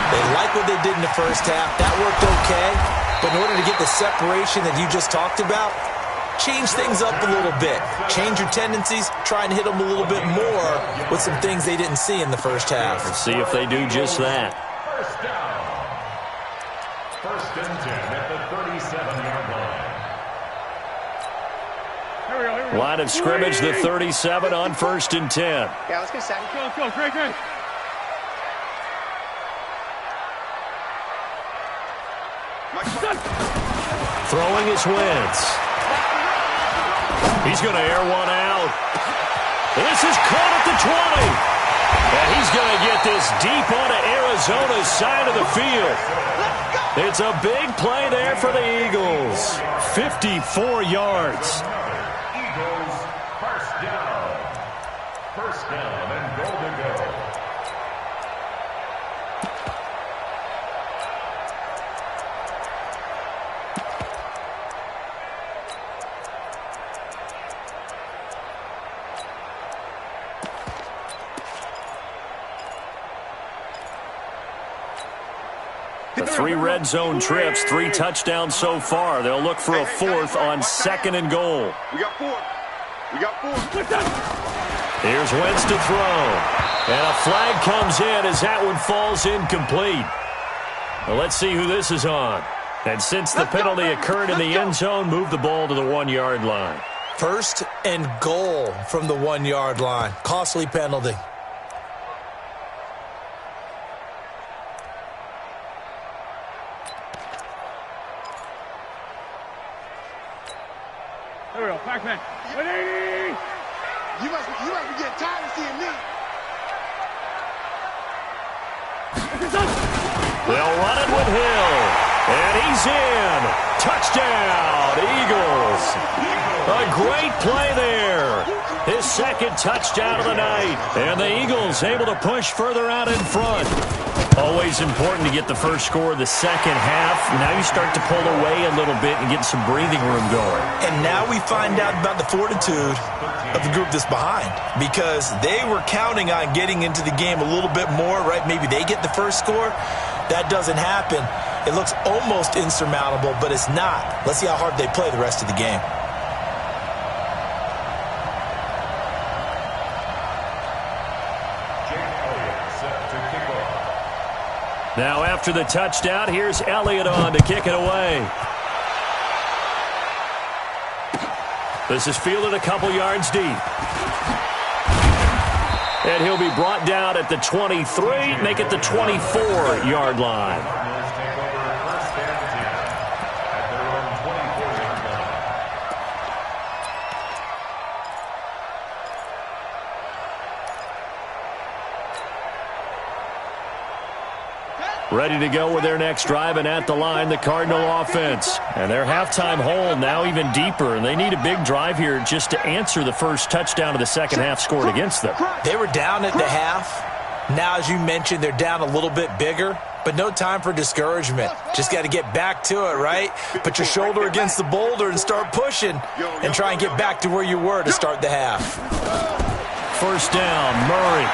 They like what they did in the first half. That worked okay. But in order to get the separation that you just talked about, change things up a little bit. Change your tendencies. Try and hit them a little bit more with some things they didn't see in the first half. Let's see if they do just that. First down. First and 10 at the 37-yard line. Line of scrimmage, the 37 on first and 10. Yeah, let's get set. Let's go. Great. Throwing his Wentz. He's going to air one out. This is caught at the 20. And he's going to get this deep onto Arizona's side of the field. It's a big play there for the Eagles. 54 yards. Eagles, first down. First down and goal to go. The 3 red zone trips, 3 touchdowns so far. They'll look for a 4th on second and goal. We got 4. Here's Wentz to throw. And a flag comes in as that one falls incomplete. Well, let's see who this is on. And since the penalty occurred in the end zone, move the ball to the 1-yard line. First and goal from the 1-yard line. Costly penalty. There we go. Pac-Man. 180. You must be getting tired of seeing me. They'll run it with Hill. And he's in. Touchdown, Eagles. A great play there. His second touchdown of the night. And the Eagles able to push further out in front. Always important to get the first score of the second half. Now you start to pull away a little bit and get some breathing room going. And now we find out about the fortitude of the group that's behind, because they were counting on getting into the game a little bit more, right? Maybe they get the first score. That doesn't happen. It looks almost insurmountable, but it's not. Let's see how hard they play the rest of the game. Now after the touchdown, here's Elliott on to kick it away. This is fielded a couple yards deep. And he'll be brought down at the 23, make it the 24-yard line. Ready to go with their next drive, and at the line, the Cardinal offense. And their halftime hole now even deeper, and they need a big drive here just to answer the first touchdown of the second half scored against them. They were down at the half. Now, as you mentioned, they're down a little bit bigger, but no time for discouragement. Just got to get back to it, right? Put your shoulder against the boulder and start pushing and try and get back to where you were to start the half. First down, Murray.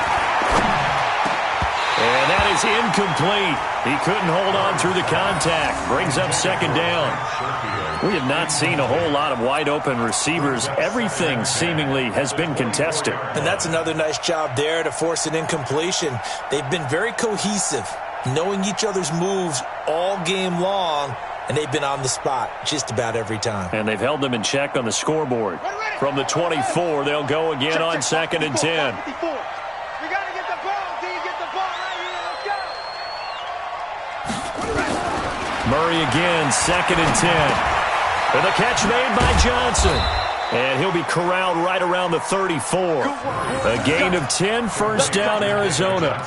And that is incomplete. He couldn't hold on through the contact. Brings up second down. We have not seen a whole lot of wide-open receivers. Everything seemingly has been contested. And that's another nice job there to force an incompletion. They've been very cohesive, knowing each other's moves all game long, and they've been on the spot just about every time. And they've held them in check on the scoreboard. From the 24, they'll go again on second and 10. Murray again, second and 10. And the catch made by Johnson. And he'll be corralled right around the 34. A gain of 10, first down, Arizona.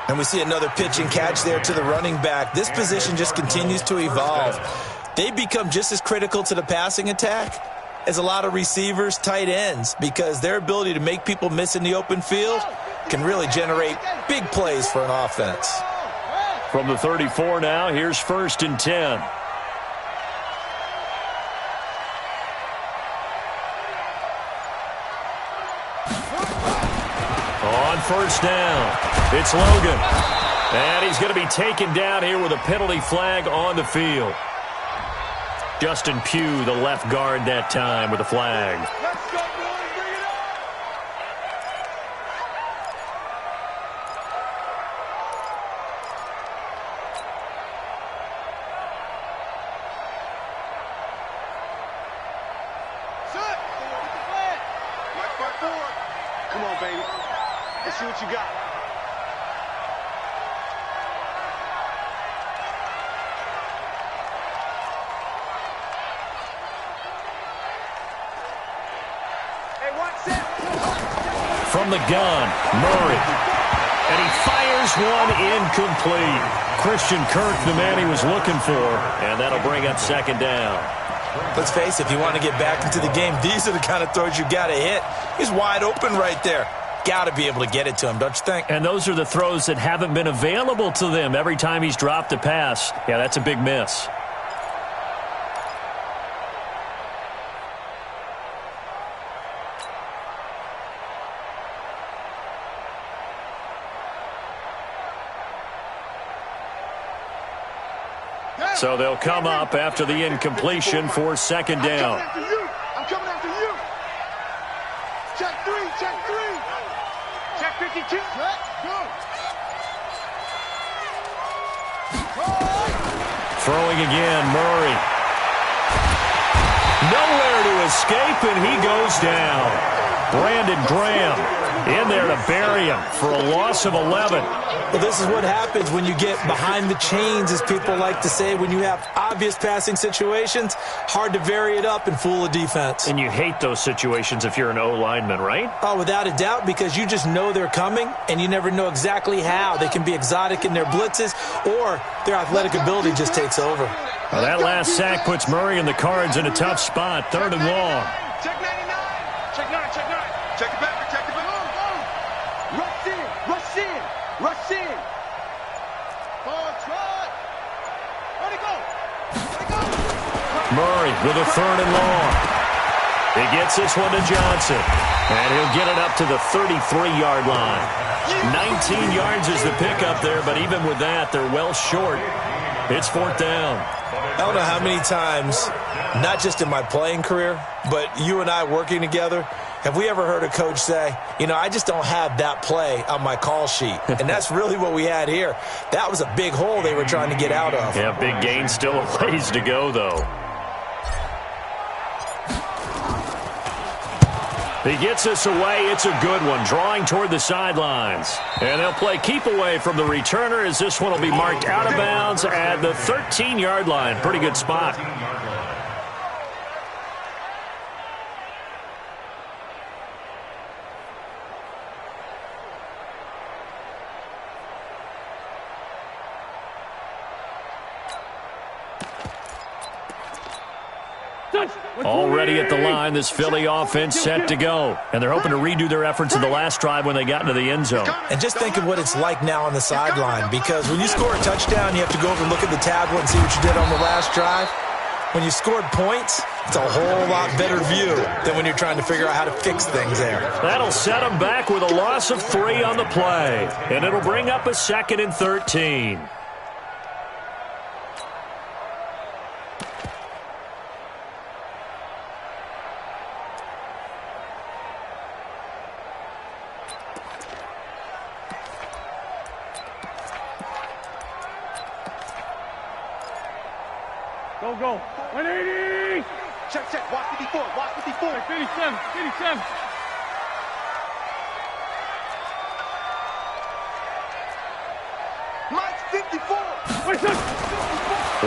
And we see another pitch and catch there to the running back. This position just continues to evolve. They've become just as critical to the passing attack as a lot of receivers, tight ends, because their ability to make people miss in the open field can really generate big plays for an offense. From the 34 now, here's 1st and 10. On 1st down, it's Logan. And he's going to be taken down here with a penalty flag on the field. Justin Pugh, the left guard that time with a flag. Let's go, boys. Bring it up. Set. With the flag. Right front forward. Come on, baby. Let's see what you got. From the gun, Murray. And he fires one incomplete. Christian Kirk, the man he was looking for. And that'll bring up 2nd down. Let's face it, if you want to get back into the game, these are the kind of throws you got to hit. He's wide open right there. Got to be able to get it to him, don't you think? And those are the throws that haven't been available to them every time he's dropped a pass. Yeah, that's a big miss. So they'll come up after the incompletion for 2nd down. I'm coming after you. Check 3, check 3. Check 52. Let's go. Throwing again, Murray. Nowhere to escape, and he goes down. Brandon Graham in there to bury him for a loss of 11. Well, this is what happens when you get behind the chains, as people like to say. When you have obvious passing situations, hard to vary it up and fool a defense. And you hate those situations if you're an O-lineman, right? Oh, without a doubt, because you just know they're coming, and you never know exactly how. They can be exotic in their blitzes, or their athletic ability just takes over. Well, that last sack puts Murray and the Cards in a tough spot. 3rd and long. Check 99. Check 9, check 9. Check it back, check it back. Rush in, rush in, rush in. Ball trot. Where'd he go? Where'd he go? Murray with a 3rd and long. He gets this one to Johnson. And he'll get it up to the 33-yard line. 19 yards is the pickup there, but even with that, they're well short. It's 4th down. I don't know how many times, not just in my playing career, but you and I working together, have we ever heard a coach say, you know, I just don't have that play on my call sheet. And that's really what we had here. That was a big hole they were trying to get out of. Yeah, big gain, still a ways to go, though. He gets us away. It's a good one, drawing toward the sidelines. And they'll play keep away from the returner as this one will be marked out of bounds at the 13-yard line. Pretty good spot. Already at the line, this Philly offense set to go. And they're hoping to redo their efforts in the last drive when they got into the end zone. And just think of what it's like now on the sideline, because when you score a touchdown, you have to go over and look at the tablet and see what you did on the last drive. When you scored points, it's a whole lot better view than when you're trying to figure out how to fix things there. That'll set them back with a loss of 3 on the play. And it'll bring up a 2nd and 13. Go. 180. Check. Watch 54. Watch 54. 57. 57. Mike's 54.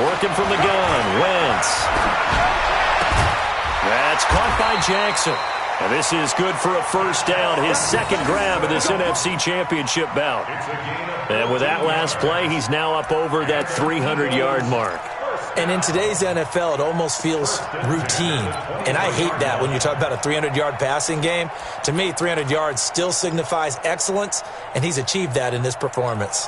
Working from the gun. Wentz. That's caught by Jackson. And this is good for a 1st down. His 2nd grab of this NFC Championship bout. And with that last play, he's now up over that 300-yard mark. And in today's NFL, it almost feels routine. And I hate that when you talk about a 300-yard passing game. To me, 300 yards still signifies excellence, and he's achieved that in this performance.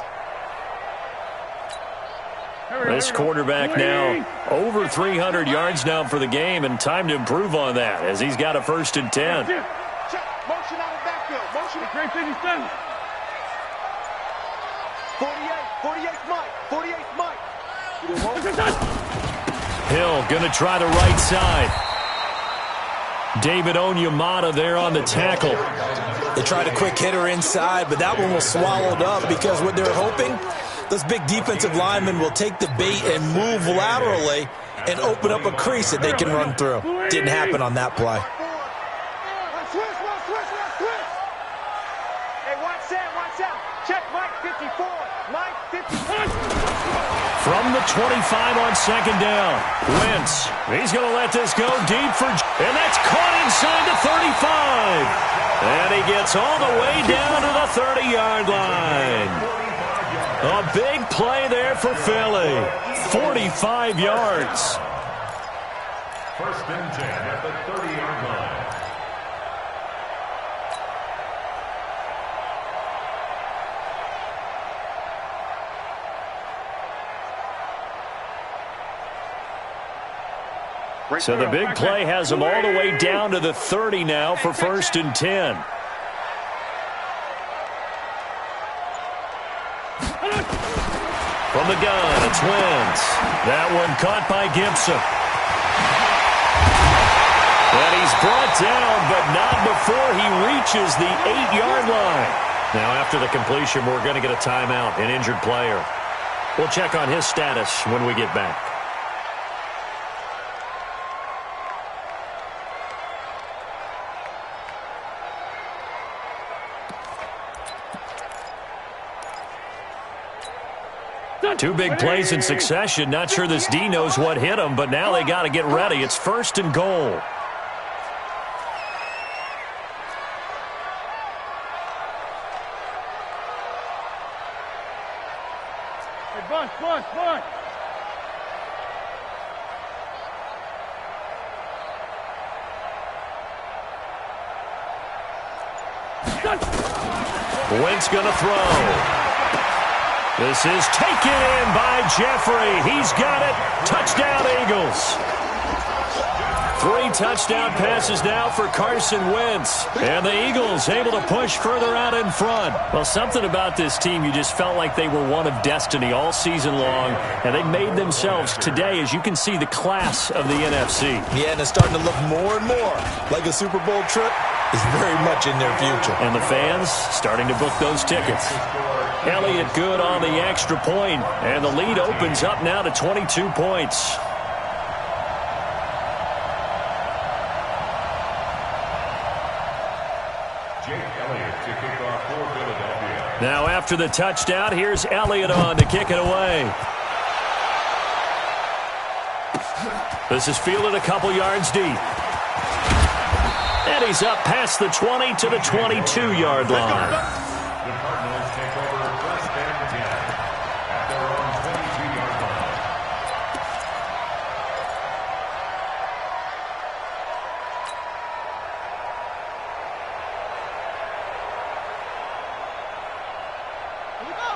This quarterback now over 300 yards now for the game, and time to improve on that as he's got a 1st and 10. Motion out of backfield. Motion. 48 Mike. 48 Mike. Hill going to try the right side. David Onyemata there on the tackle. They tried a quick hitter inside, but that one was swallowed up because what they're hoping, those big defensive linemen will take the bait and move laterally and open up a crease that they can run through. Didn't happen on that play. Hey, watch out. Check Mike 54. Mike 54. From the 25 on 2nd down. Wentz, he's going to let this go deep for, and that's caught inside the 35. And he gets all the way down to the 30-yard line. A big play there for Philly. 45 yards. 1st and 10 at the 30-yard line. So the big play has him all the way down to the 30 now for 1st and 10. From the gun, it's Wentz. That one caught by Gibson. And he's brought down, but not before he reaches the 8-yard line. Now after the completion, we're going to get a timeout, an injured player. We'll check on his status when we get back. Two big plays in succession. Not sure this D knows what hit him, but now they got to get ready. It's 1st and goal. Hey, Bunt. Wentz going to throw. This is taken in by Jeffrey. He's got it. Touchdown, Eagles. 3 touchdown passes now for Carson Wentz. And the Eagles able to push further out in front. Well, something about this team, you just felt like they were one of destiny all season long. And they made themselves today, as you can see, the class of the NFC. Yeah, and it's starting to look more and more like a Super Bowl trip is very much in their future. And the fans starting to book those tickets. Elliott good on the extra point, and the lead opens up now to 22 points. Now after the touchdown, here's Elliott on to kick it away. This is fielded a couple yards deep. And he's up past the 20 to the 22-yard line. The Cardinals take over 1st and 10 at their own 22-yard line.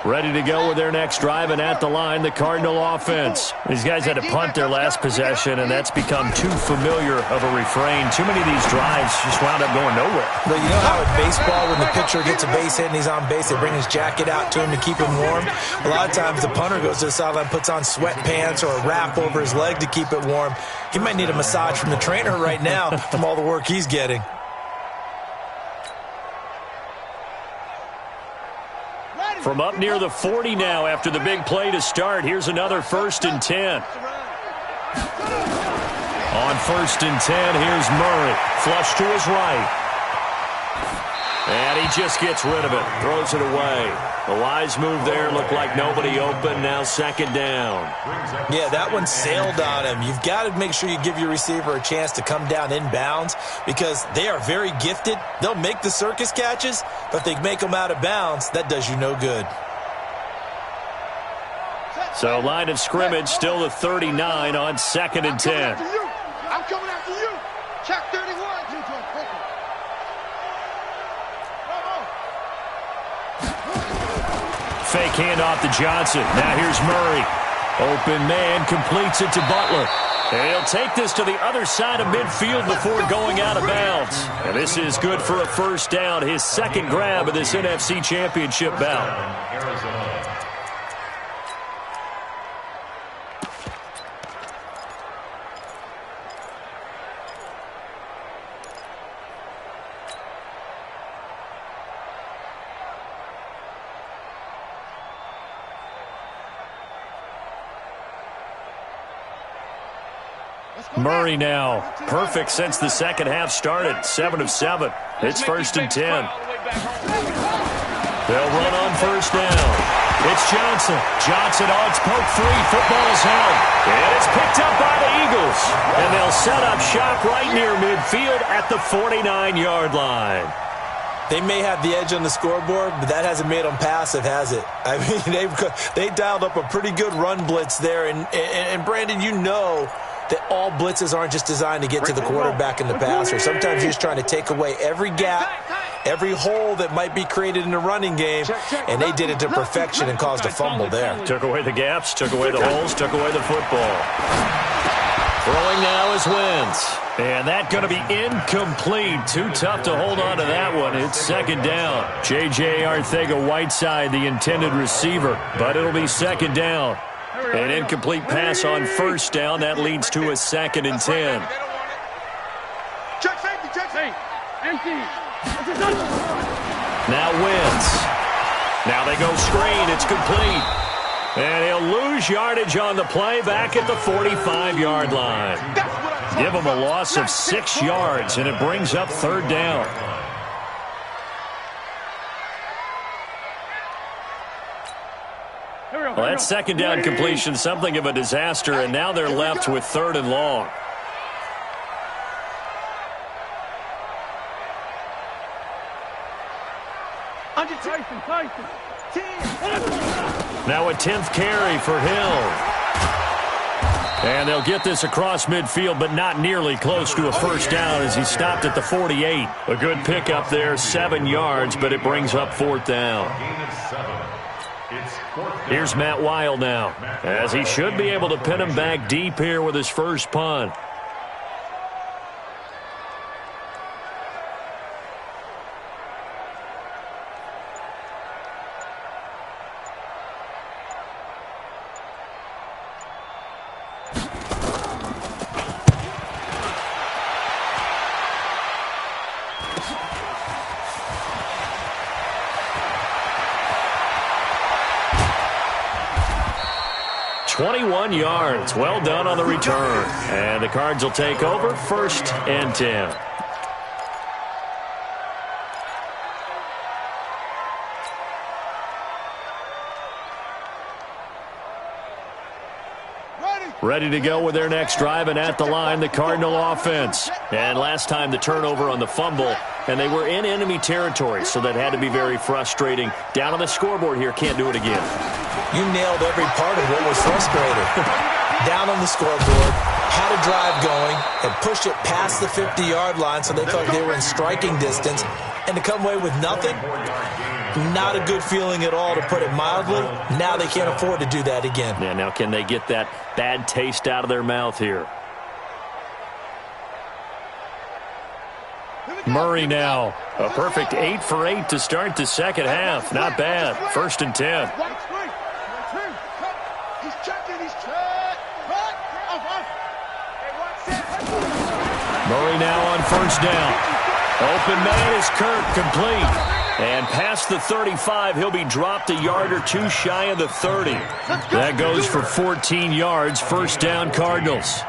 Ready to go with their next drive, and at the line, the Cardinal offense. These guys had to punt their last possession, and that's become too familiar of a refrain. Too many of these drives just wound up going nowhere. But you know how in baseball, when the pitcher gets a base hit and he's on base, they bring his jacket out to him to keep him warm? A lot of times the punter goes to the sideline, puts on sweatpants or a wrap over his leg to keep it warm. He might need a massage from the trainer right now from all the work he's getting. From up near the 40 now after the big play to start. Here's another 1st and 10. On 1st and 10, here's Murray. Flush to his right. And he just gets rid of it. Throws it away. The wise move there. Looked like nobody open. Now 2nd down. Yeah, that one sailed on him. You've got to make sure you give your receiver a chance to come down inbounds because they are very gifted. They'll make the circus catches, but they make them out of bounds. That does you no good. So line of scrimmage still the 39 on 2nd and 10. I'm coming after you. Check 31. Fake handoff to Johnson. Now here's Murray. Open man completes it to Butler. And he'll take this to the other side of midfield before going out of bounds. And this is good for a first down, his second grab of this NFC Championship bout. Murray now. Perfect since the second half started. 7 of 7. It's 1st and 10. They'll run on first down. It's Johnson. Johnson on its poke three. Football's held. And it's picked up by the Eagles. And they'll set up shop right near midfield at the 49-yard line. They may have the edge on the scoreboard, but that hasn't made them passive, has it? I mean, they dialed up a pretty good run blitz there. And Brandon, you know that all blitzes aren't just designed to get to the quarterback and the passer. Sometimes you're just trying to take away every gap, every hole that might be created in the running game, and they did it to perfection and caused a fumble there. Took away the gaps, took away the holes, took away the football. Throwing now is Wentz. And that's going to be incomplete. Too tough to hold on to that one. It's second down. J.J. Arcega-Whiteside, the intended receiver, but it'll be second down. An incomplete pass on first down. That leads to a 2nd and 10. Check safety, check safety. Empty. Now Wentz. Now they go screen. It's complete. And he'll lose yardage on the play back at the 45-yard line. Give him a loss of 6 yards, and it brings up 3rd down. Well, that second down completion, something of a disaster, and now they're left with 3rd and long. Now a 10th carry for Hill. And they'll get this across midfield, but not nearly close to a first down as he stopped at the 48. A good pickup there, 7 yards, but it brings up 4th down. Here's Matt Weil now, as he should be able to pin him back deep here with his first punt. Yards. Well done on the return. And the Cards will take over 1st and 10. Ready to go with their next drive, and at the line, the Cardinal offense. And last time the turnover on the fumble, and they were in enemy territory, so that had to be very frustrating. Down on the scoreboard here, can't do it again. You nailed every part of what was frustrating. Down on the scoreboard, had a drive going, and pushed it past the 50-yard line so they thought they were in striking distance, and to come away with nothing, not a good feeling at all, to put it mildly. Now they can't afford to do that again. Yeah, now can they get that bad taste out of their mouth here? Murray now. A perfect 8 for 8 to start the second half. Not bad. 1st and 10. Murray now on first down. Open man is Kirk, complete. And past the 35, he'll be dropped a yard or two shy of the 30. That goes for 14 yards. First down, Cardinals.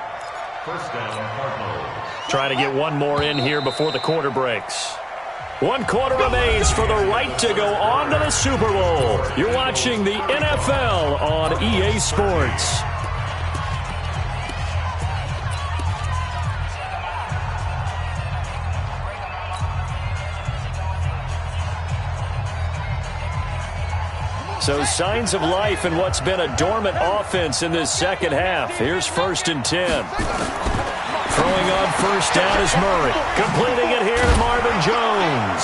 First down, Cardinals. Trying to get one more in here before the quarter breaks. 1 quarter remains for the right to go on to the Super Bowl. You're watching the NFL on EA Sports. So signs of life in what's been a dormant offense in this second half. Here's 1st and 10. Throwing on first down is Murray. Completing it here to Marvin Jones.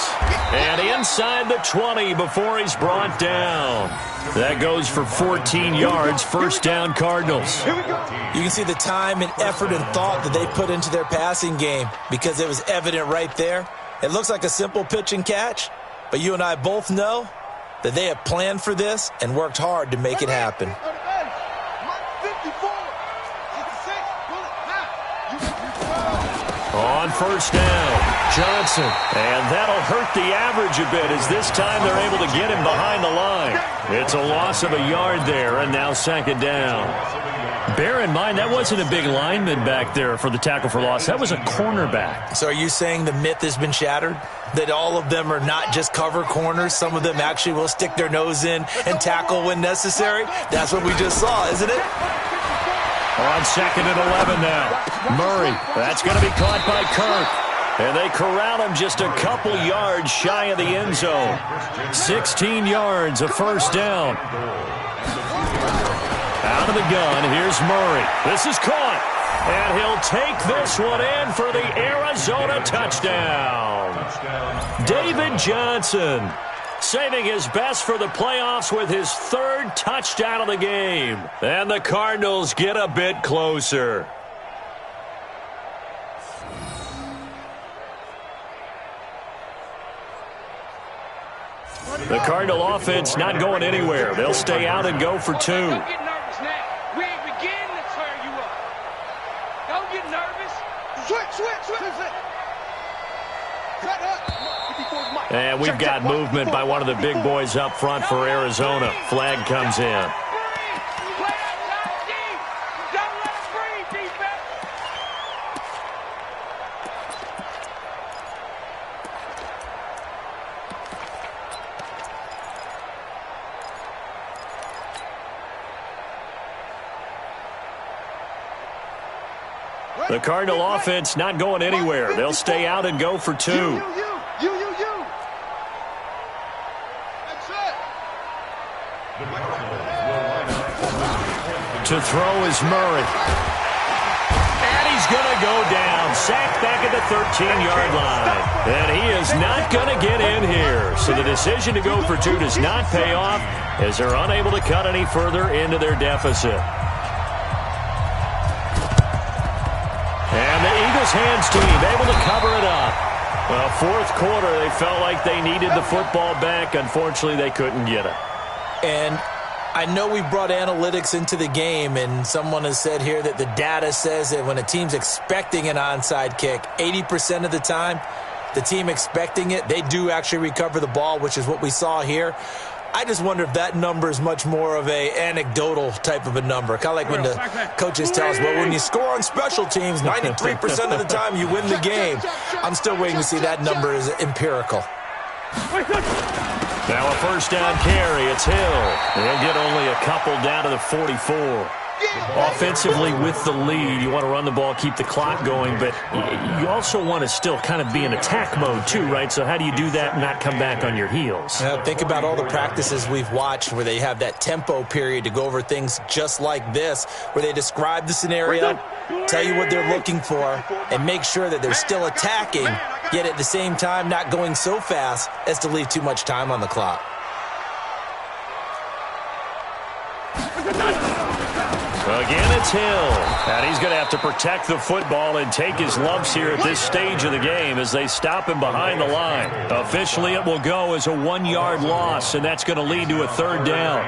And inside the 20 before he's brought down. That goes for 14 yards. First down, Cardinals. You can see the time and effort and thought that they put into their passing game because it was evident right there. It looks like a simple pitch and catch, but you and I both know that they have planned for this and worked hard to make it happen. On first down, Johnson. And that'll hurt the average a bit as this time they're able to get him behind the line. It's a loss of a yard there, and now second down. Bear in mind, that wasn't a big lineman back there for the tackle for loss. That was a cornerback. So are you saying the myth has been shattered? That all of them are not just cover corners? Some of them actually will stick their nose in and tackle when necessary? That's what we just saw, isn't it? On second and 11 now. Murray, that's going to be caught by Kirk. And they corral him just a couple yards shy of the end zone. 16 yards, a first down. Out of the gun, here's Murray. This is caught. And he'll take this one in for the Arizona touchdown. David Johnson saving his best for the playoffs with his third touchdown of the game. And the Cardinals get a bit closer. The Cardinal offense not going anywhere. They'll stay out and go for two. Don't get nervous now. We ain't beginning to turn you up. Don't get nervous. Switch. And we've got movement by one of the big boys up front for Arizona. Flag comes in. The Cardinal offense not going anywhere. They'll stay out and go for two. You. To throw is Murray. And he's going to go down. Sacked back at the 13-yard line. And he is not going to get in here. So the decision to go for two does not pay off as they're unable to cut any further into their deficit. And the Eagles hands team able to cover it up. Well, fourth quarter, they felt like they needed the football back. Unfortunately, they couldn't get it. And I know we brought analytics into the game, and someone has said here that the data says that when a team's expecting an onside kick, 80% of the time, the team expecting it, they do actually recover the ball, which is what we saw here. I just wonder if that number is much more of a anecdotal type of a number. Kind of like when the coaches tell us, well, when you score on special teams, 93% of the time you win the game. I'm still waiting to see that number is empirical. Now a first down carry. It's Hill. They'll get only a couple down to the 44. Offensively with the lead, you want to run the ball, keep the clock going, but you also want to still kind of be in attack mode too, right? So how do you do that and not come back on your heels? Think about all the practices we've watched where they have that tempo period to go over things just like this, where they describe the scenario, tell you what they're looking for, and make sure that they're still attacking, yet at the same time not going so fast as to leave too much time on the clock. Again, it's Hill. And he's going to have to protect the football and take his lumps here at this stage of the game as they stop him behind the line. Officially, it will go as a 1-yard loss, and that's going to lead to a third down.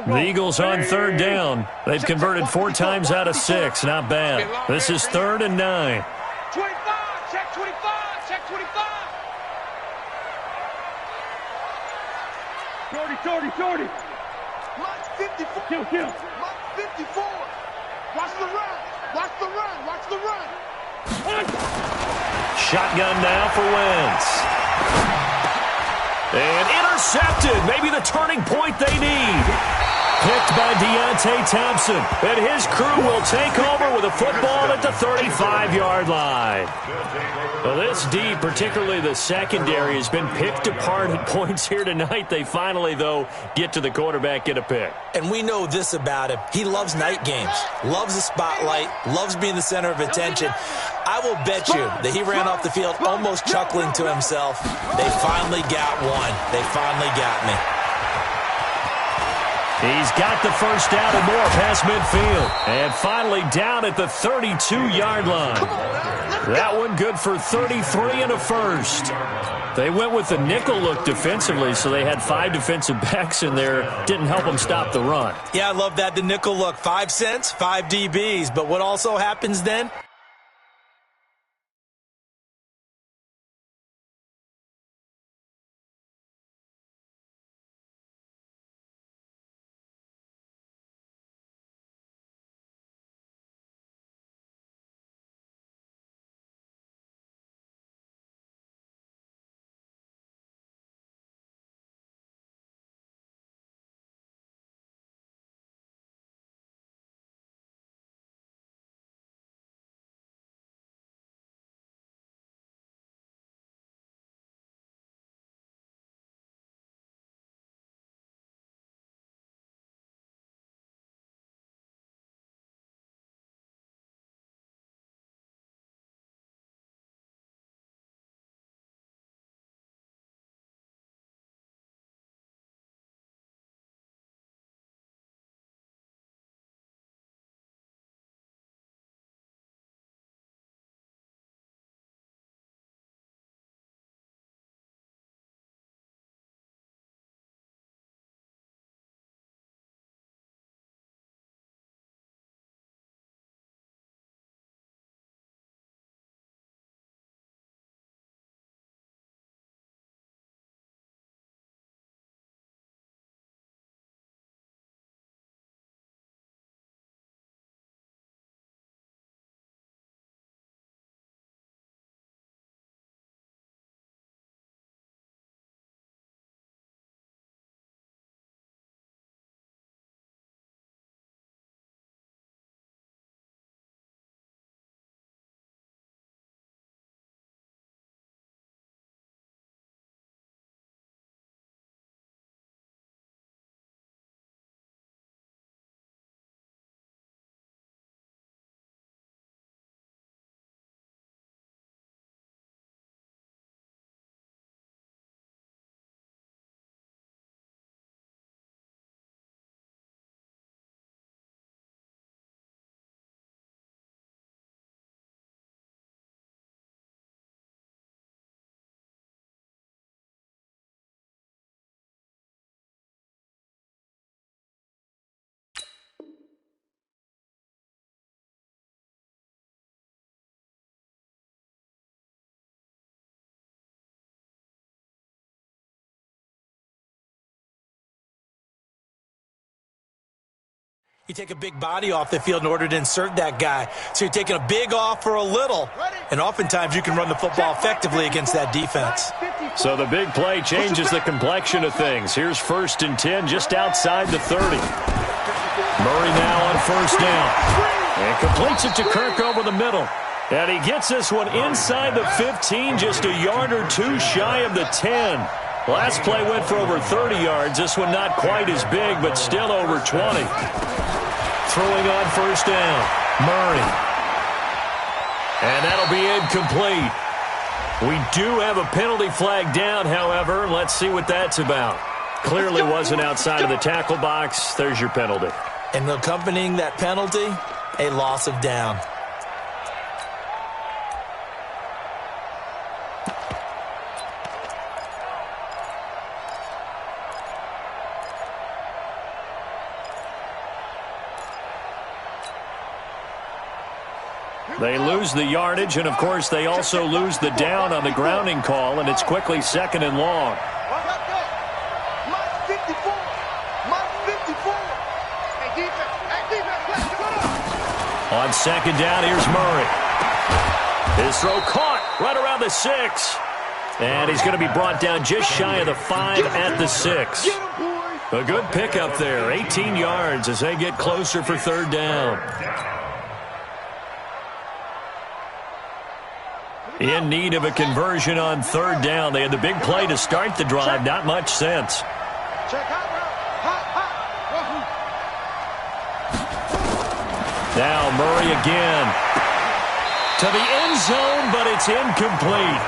The Eagles on third down. They've converted 4 times out of 6. Not bad. This is 3rd and 9. 25, check 25, check 25. 40. Mark 54. Kill. Mark 54. Watch the run. Shotgun now for Wentz. And intercepted. Maybe the turning point they need. picked by Deontay Thompson. And his crew will take over with a football at the 35-yard line. Well, this D, particularly the secondary, has been picked apart at points here tonight. They finally, though, get to the quarterback, get a pick. And we know this about him. He loves night games, loves the spotlight, loves being the center of attention. I will bet you that he ran off the field almost chuckling to himself. They finally got one. They finally got me. He's got the first down and more past midfield. And finally down at the 32-yard line. That one good for 33 and a first. They went with the nickel look defensively, so they had 5 defensive backs in there. Didn't help them stop the run. Yeah, I love that, the nickel look. 5 cents, 5 DBs. But what also happens then? You take a big body off the field in order to insert that guy. So you're taking a big off for a little. And oftentimes you can run the football effectively against that defense. So the big play changes the complexion of things. Here's 1st and 10 just outside the 30. Murray now on 1st down. And completes it to Kirk over the middle. And he gets this one inside the 15, just a yard or 2 shy of the 10. Last play went for over 30 yards. This one not quite as big, but still over 20. Throwing on 1st down, Murray. And that'll be incomplete. We do have a penalty flag down, however. Let's see what that's about. Clearly wasn't outside of the tackle box. There's your penalty. And accompanying that penalty, a loss of down. They lose the yardage, and, of course, they also lose the down on the grounding call, and it's quickly 2nd and long. On 2nd down, here's Murray. His throw caught right around the 6. And he's going to be brought down just shy of the 5 at the 6. A good pickup there, 18 yards as they get closer for third down. In need of a conversion on third down. They had the big play to start the drive. Not much sense. Now Murray again. To the end zone, but it's incomplete.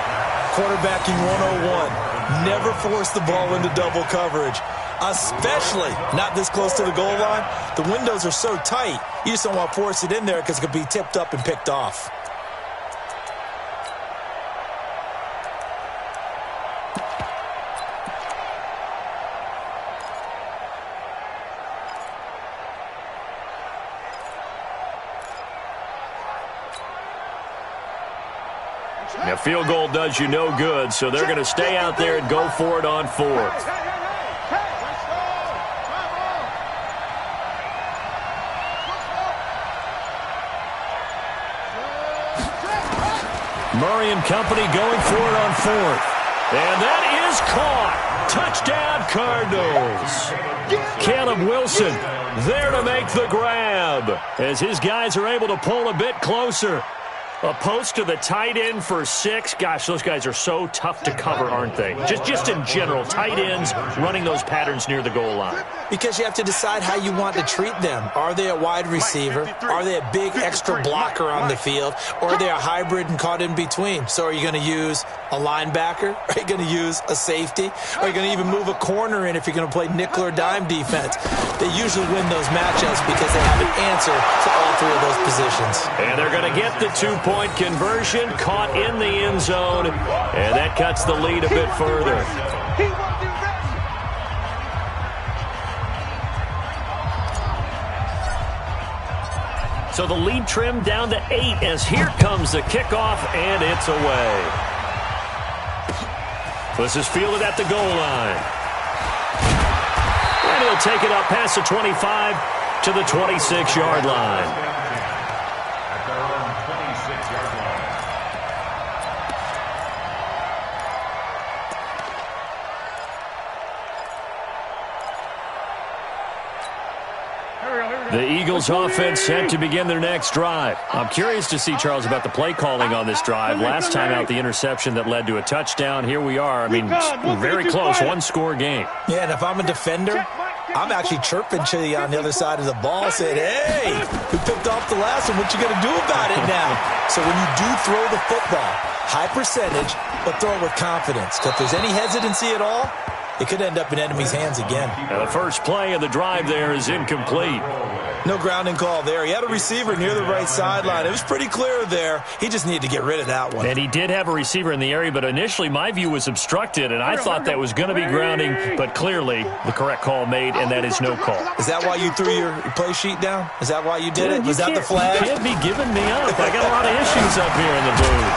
Quarterbacking 101. Never force the ball into double coverage, especially not this close to the goal line. The windows are so tight, you just don't want to force it in there because it could be tipped up and picked off. Now, field goal does you no good, so they're going to stay out there and go for it on fourth. Murray and company going for it on fourth. And that is caught. Touchdown, Cardinals. Caleb Wilson there to make the grab as his guys are able to pull a bit closer. A post to the tight end for 6. Gosh, those guys are so tough to cover, aren't they? Just in general, tight ends running those patterns near the goal line. Because you have to decide how you want to treat them. Are they a wide receiver? Are they a big extra blocker on the field? Or are they a hybrid and caught in between? So are you going to use a linebacker? Are you going to use a safety? Are you going to even move a corner in if you're going to play nickel or dime defense? They usually win those matchups because they have an answer to all 3 of those positions. And they're going to get the 2-point conversion, caught in the end zone, and that cuts the lead a bit further. So the lead trimmed down to 8 as here comes the kickoff, and it's away. This is fielded at the goal line. And he'll take it up past the 25 to the 26-yard line. The Eagles offense set to begin their next drive. I'm curious to see, Charles, about the play calling on this drive. Last time out, the interception that led to a touchdown. Here we are. I mean, very close, one-score game. Yeah, and if I'm a defender, I'm actually chirping to you on the other side of the ball, saying, hey, we picked off the last one. What you going to do about it now? So when you do throw the football, high percentage, but throw it with confidence. Because if there's any hesitancy at all, it could end up in enemy's hands again. Now the first play of the drive there is incomplete. No grounding call there. He had a receiver near the right sideline. It was pretty clear there. He just needed to get rid of that one. And he did have a receiver in the area, but initially my view was obstructed, and I thought that was going to be grounding, but clearly the correct call made, and that is no call. Is that why you threw your play sheet down? Is that why you did it? Was that the flag? You can't be giving me up. I got a lot of issues up here in the booth.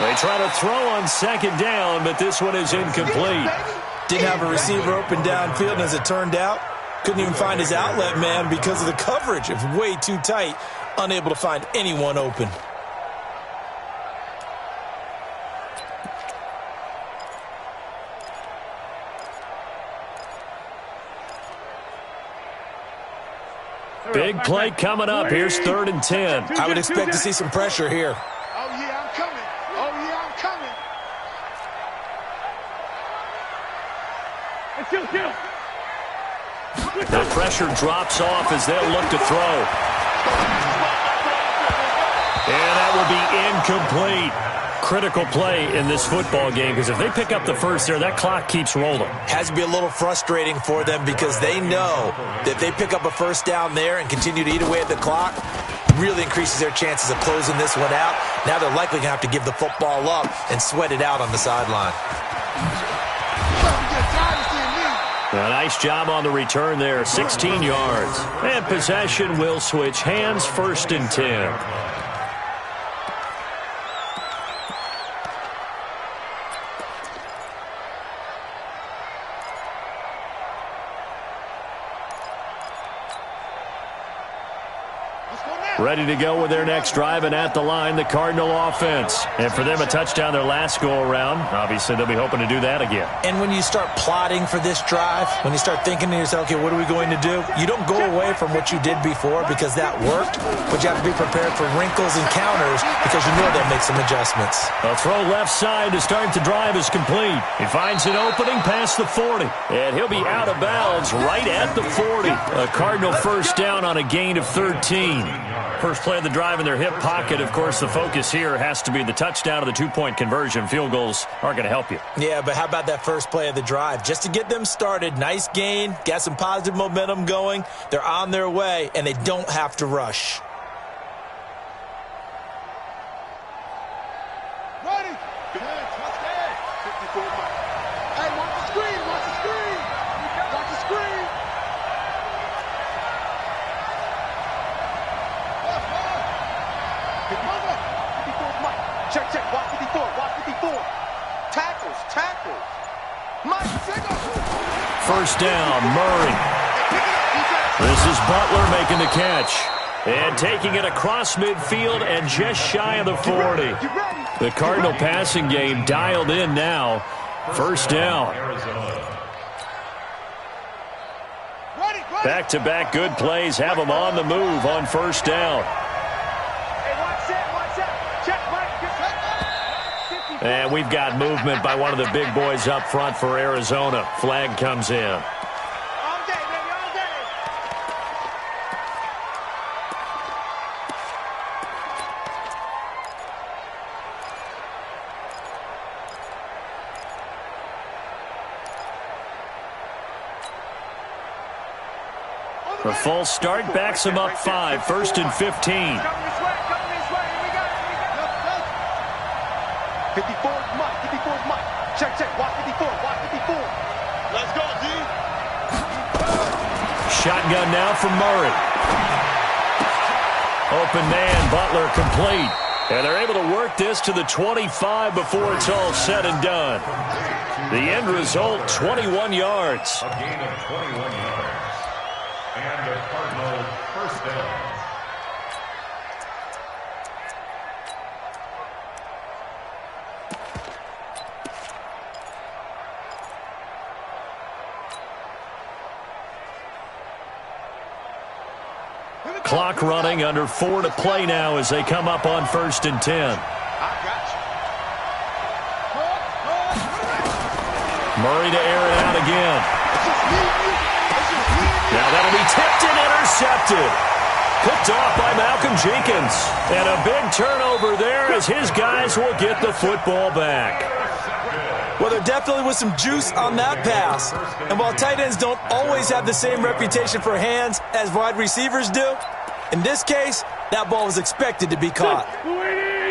They try to throw on second down, but this one is incomplete. Didn't have a receiver open downfield, and as it turned out, couldn't even find his outlet man because of the coverage. It was way too tight, unable to find anyone open. Big play coming up. Here's 3rd and 10. I would expect to see some pressure here. Oh, yeah, I'm coming. Oh, yeah, I'm coming. The pressure drops off as they'll look to throw. And that will be incomplete. Critical play in this football game because if they pick up the first there, that clock keeps rolling. Has to be a little frustrating for them because they know that if they pick up a first down there and continue to eat away at the clock, really increases their chances of closing this one out. Now they're likely going to have to give the football up and sweat it out on the sideline. A nice job on the return there, 16 yards. And possession will switch hands, 1st and 10. Let's go now. Ready to go with their next drive, and at the line, the Cardinal offense. And for them, a touchdown their last go-around. Obviously, they'll be hoping to do that again. And when you start plotting for this drive, when you start thinking to yourself, okay, what are we going to do? You don't go away from what you did before because that worked, but you have to be prepared for wrinkles and counters because you know they'll make some adjustments. A throw left side to start the drive is complete. He finds an opening past the 40, and he'll be out of bounds right at the 40. A Cardinal first down on a gain of 13. First play of the drive in their hip pocket. Of course, the focus here has to be the touchdown of the two-point conversion. Field goals aren't going to help you. Yeah, but how about that first play of the drive? Just to get them started, nice gain, got some positive momentum going. They're on their way, and they don't have to rush. Ready? Touchdown. 54 Mike. Hey, watch the screen. Watch the screen. Watch the screen. Check, check. Watch 54. Watch 54. Tackles. Tackles. Mike, take off. First down, Murray. This is Butler making the catch. And taking it across midfield and just shy of the 40. The Cardinal passing game dialed in now. First down. Back-to-back good plays have them on the move on first down. And we've got movement by one of the big boys up front for Arizona. Flag comes in. The false start backs him up 5. First and 15. 54 is Mike. 54 is Mike. Check, check. Watch 54. Watch 54. Let's go, D. Shotgun now from Murray. Open man, Butler complete. And they're able to work this to the 25 before it's all said and done. The end result, 21 yards. A gain of 21 yards. And a Cardinal first down. Clock running, under 4 to play now as they come up on first and 10. Murray to air it out again. Now that'll be tipped and intercepted. Picked off by Malcolm Jenkins. And a big turnover there as his guys will get the football back. Well, there definitely was some juice on that pass. And while tight ends don't always have the same reputation for hands as wide receivers do, in this case, that ball was expected to be caught.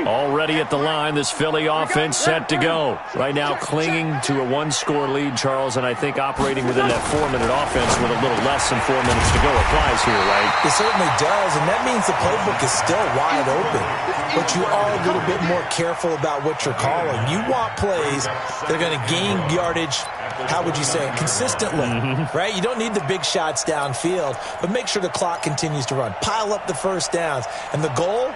Already at the line, this Philly offense set to go. Right now clinging to a one-score lead, Charles, and I think operating within that 4-minute offense with a little less than 4 minutes to go applies here, right? It certainly does, and that means the playbook is still wide open. But you are a little bit more careful about what you're calling. You want plays that are going to gain yardage, how would you say it, consistently, right? You don't need the big shots downfield, but make sure the clock continues to run. Pile up the first downs, and the goal,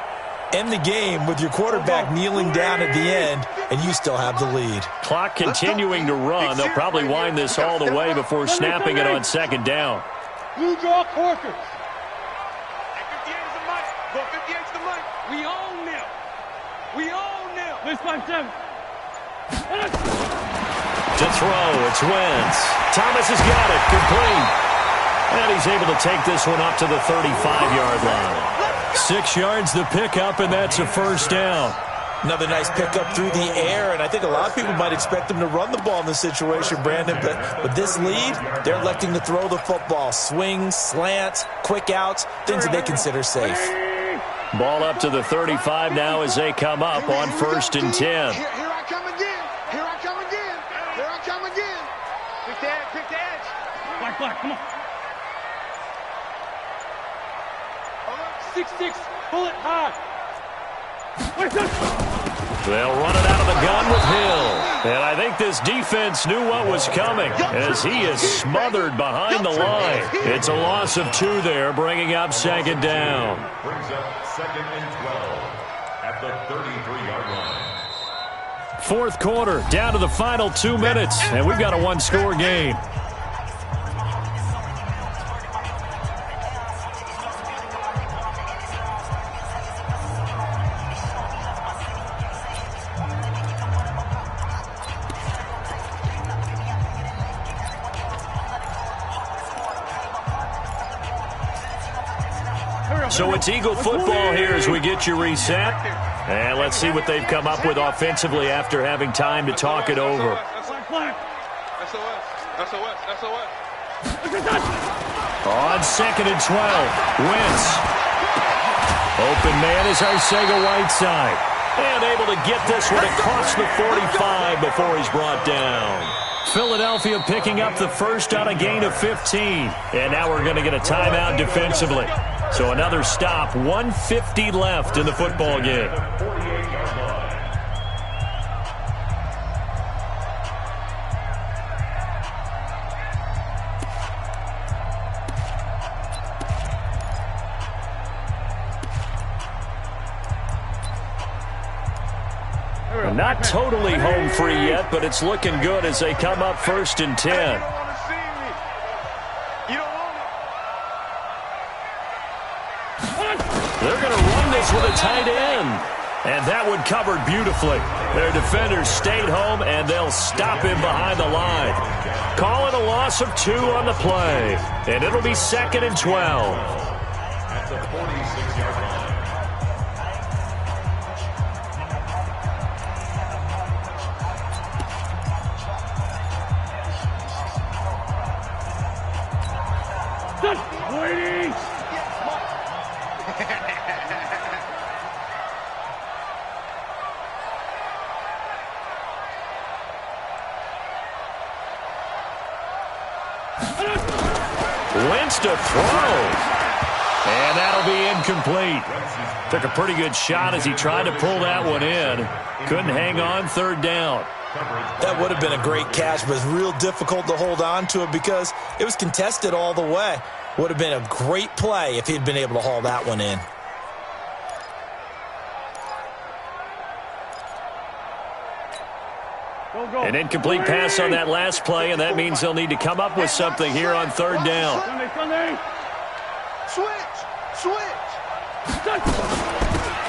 end the game with your quarterback kneeling down at the end, and you still have the lead. Clock continuing to run. They'll probably wind this all the way before snapping it on second down. Blue draw Corkers. 58 is the mic. 58 is the mic. We own them. We own them. Let's 5-7. To throw, it's Wentz. Thomas has got it, complete. And he's able to take this one up to the 35-yard line. 6 yards the pickup, and that's a first down. Another nice pickup through the air, and I think a lot of people might expect them to run the ball in this situation, Brandon, but with this lead, they're electing to throw the football. Swings, slants, quick outs, things that they consider safe. Ball up to the 35 now as they come up on first and 10. Here I come again. Here I come again. Here I come again. Pick the edge. Pick the edge. Black, come on. 6-6, pull it high. They'll run it out of the gun with Hill. And I think this defense knew what was coming as he is smothered behind the line. It's a loss of 2 there, bringing up second down. Brings up second and 12 at the 33-yard line. Fourth quarter, down to the final 2 minutes, and we've got a one-score game. So it's Eagle football here as we get you reset. And let's see what they've come up with offensively after having time to talk it over. On second and 12, Wentz. Open man is Arcega-Whiteside. And able to get this one across the 45 before he's brought down. Philadelphia picking up the first on a gain of 15. And now we're going to get a timeout defensively. So another stop, 1:50 left in the football game. Not totally home free yet, but it's looking good as they come up first and 10. They're going to run this with a tight end. And that one covered beautifully. Their defenders stayed home, and they'll stop him behind the line. Call it a loss of 2 on the play. And it'll be second and 12. At the 46-yard line. Wentz to throw. And that'll be incomplete. Took a pretty good shot as he tried to pull that one in. Couldn't hang on third down. That would have been a great catch, but it's real difficult to hold on to it because it was contested all the way. Would have been a great play if he'd been able to haul that one in. An incomplete pass on that last play, and that means they'll need to come up with something here on third down. Switch.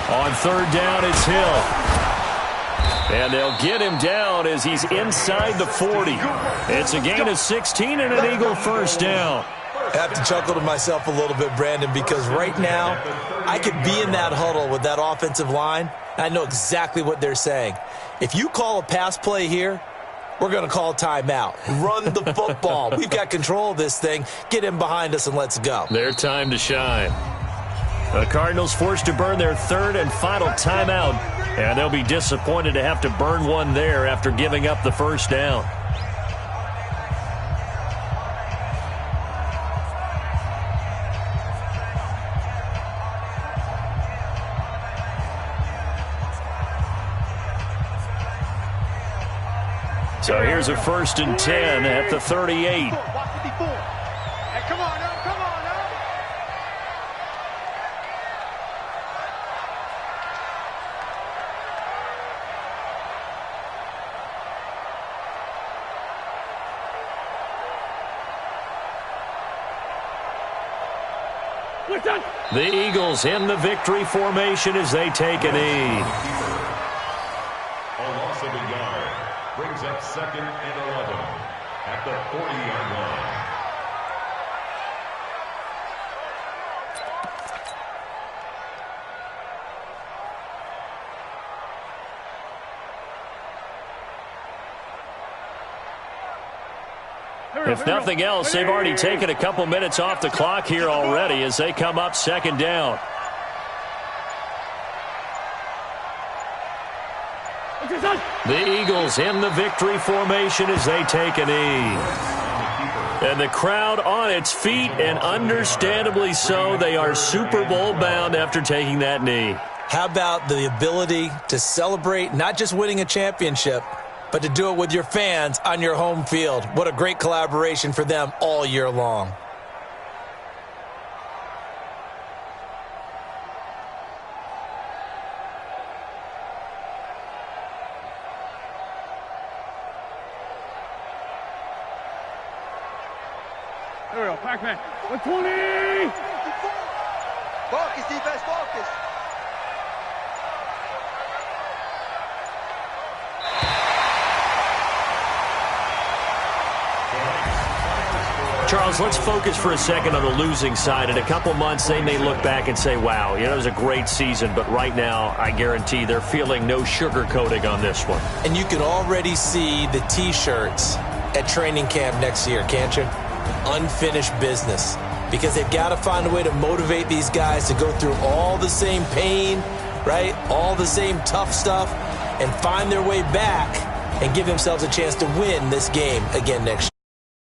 On third down, it's Hill. And they'll get him down as he's inside the 40. It's a gain of 16 and an Eagle first down. I have to chuckle to myself a little bit, Brandon, because right now I could be in that huddle with that offensive line. I know exactly what they're saying. If you call a pass play here, we're going to call timeout. Run the football. We've got control of this thing. Get him behind us and let's go. Their time to shine. The Cardinals forced to burn their third and final timeout, and they'll be disappointed to have to burn one there after giving up the first down. So here's a first and 10 at the 38. Hey, come on now, come on now. The Eagles in the victory formation as they take a knee. A loss of a yard brings up second and 11 at the 40-yard line. If nothing else, they've already taken a couple minutes off the clock here already as they come up second down. The Eagles in the victory formation as they take a knee. And the crowd on its feet, and understandably so. They are Super Bowl bound after taking that knee. How about the ability to celebrate not just winning a championship, but to do it with your fans on your home field. What a great collaboration for them all year long. There we go, Pac-Man. 120! Focus, defense, focus. Charles, let's focus for a second on the losing side. In a couple months, they may look back and say, wow, it was a great season, but right now, I guarantee they're feeling no sugarcoating on this one. And you can already see the T-shirts at training camp next year, can't you? Unfinished business. Because they've got to find a way to motivate these guys to go through all the same pain, right? All the same tough stuff, and find their way back and give themselves a chance to win this game again next year.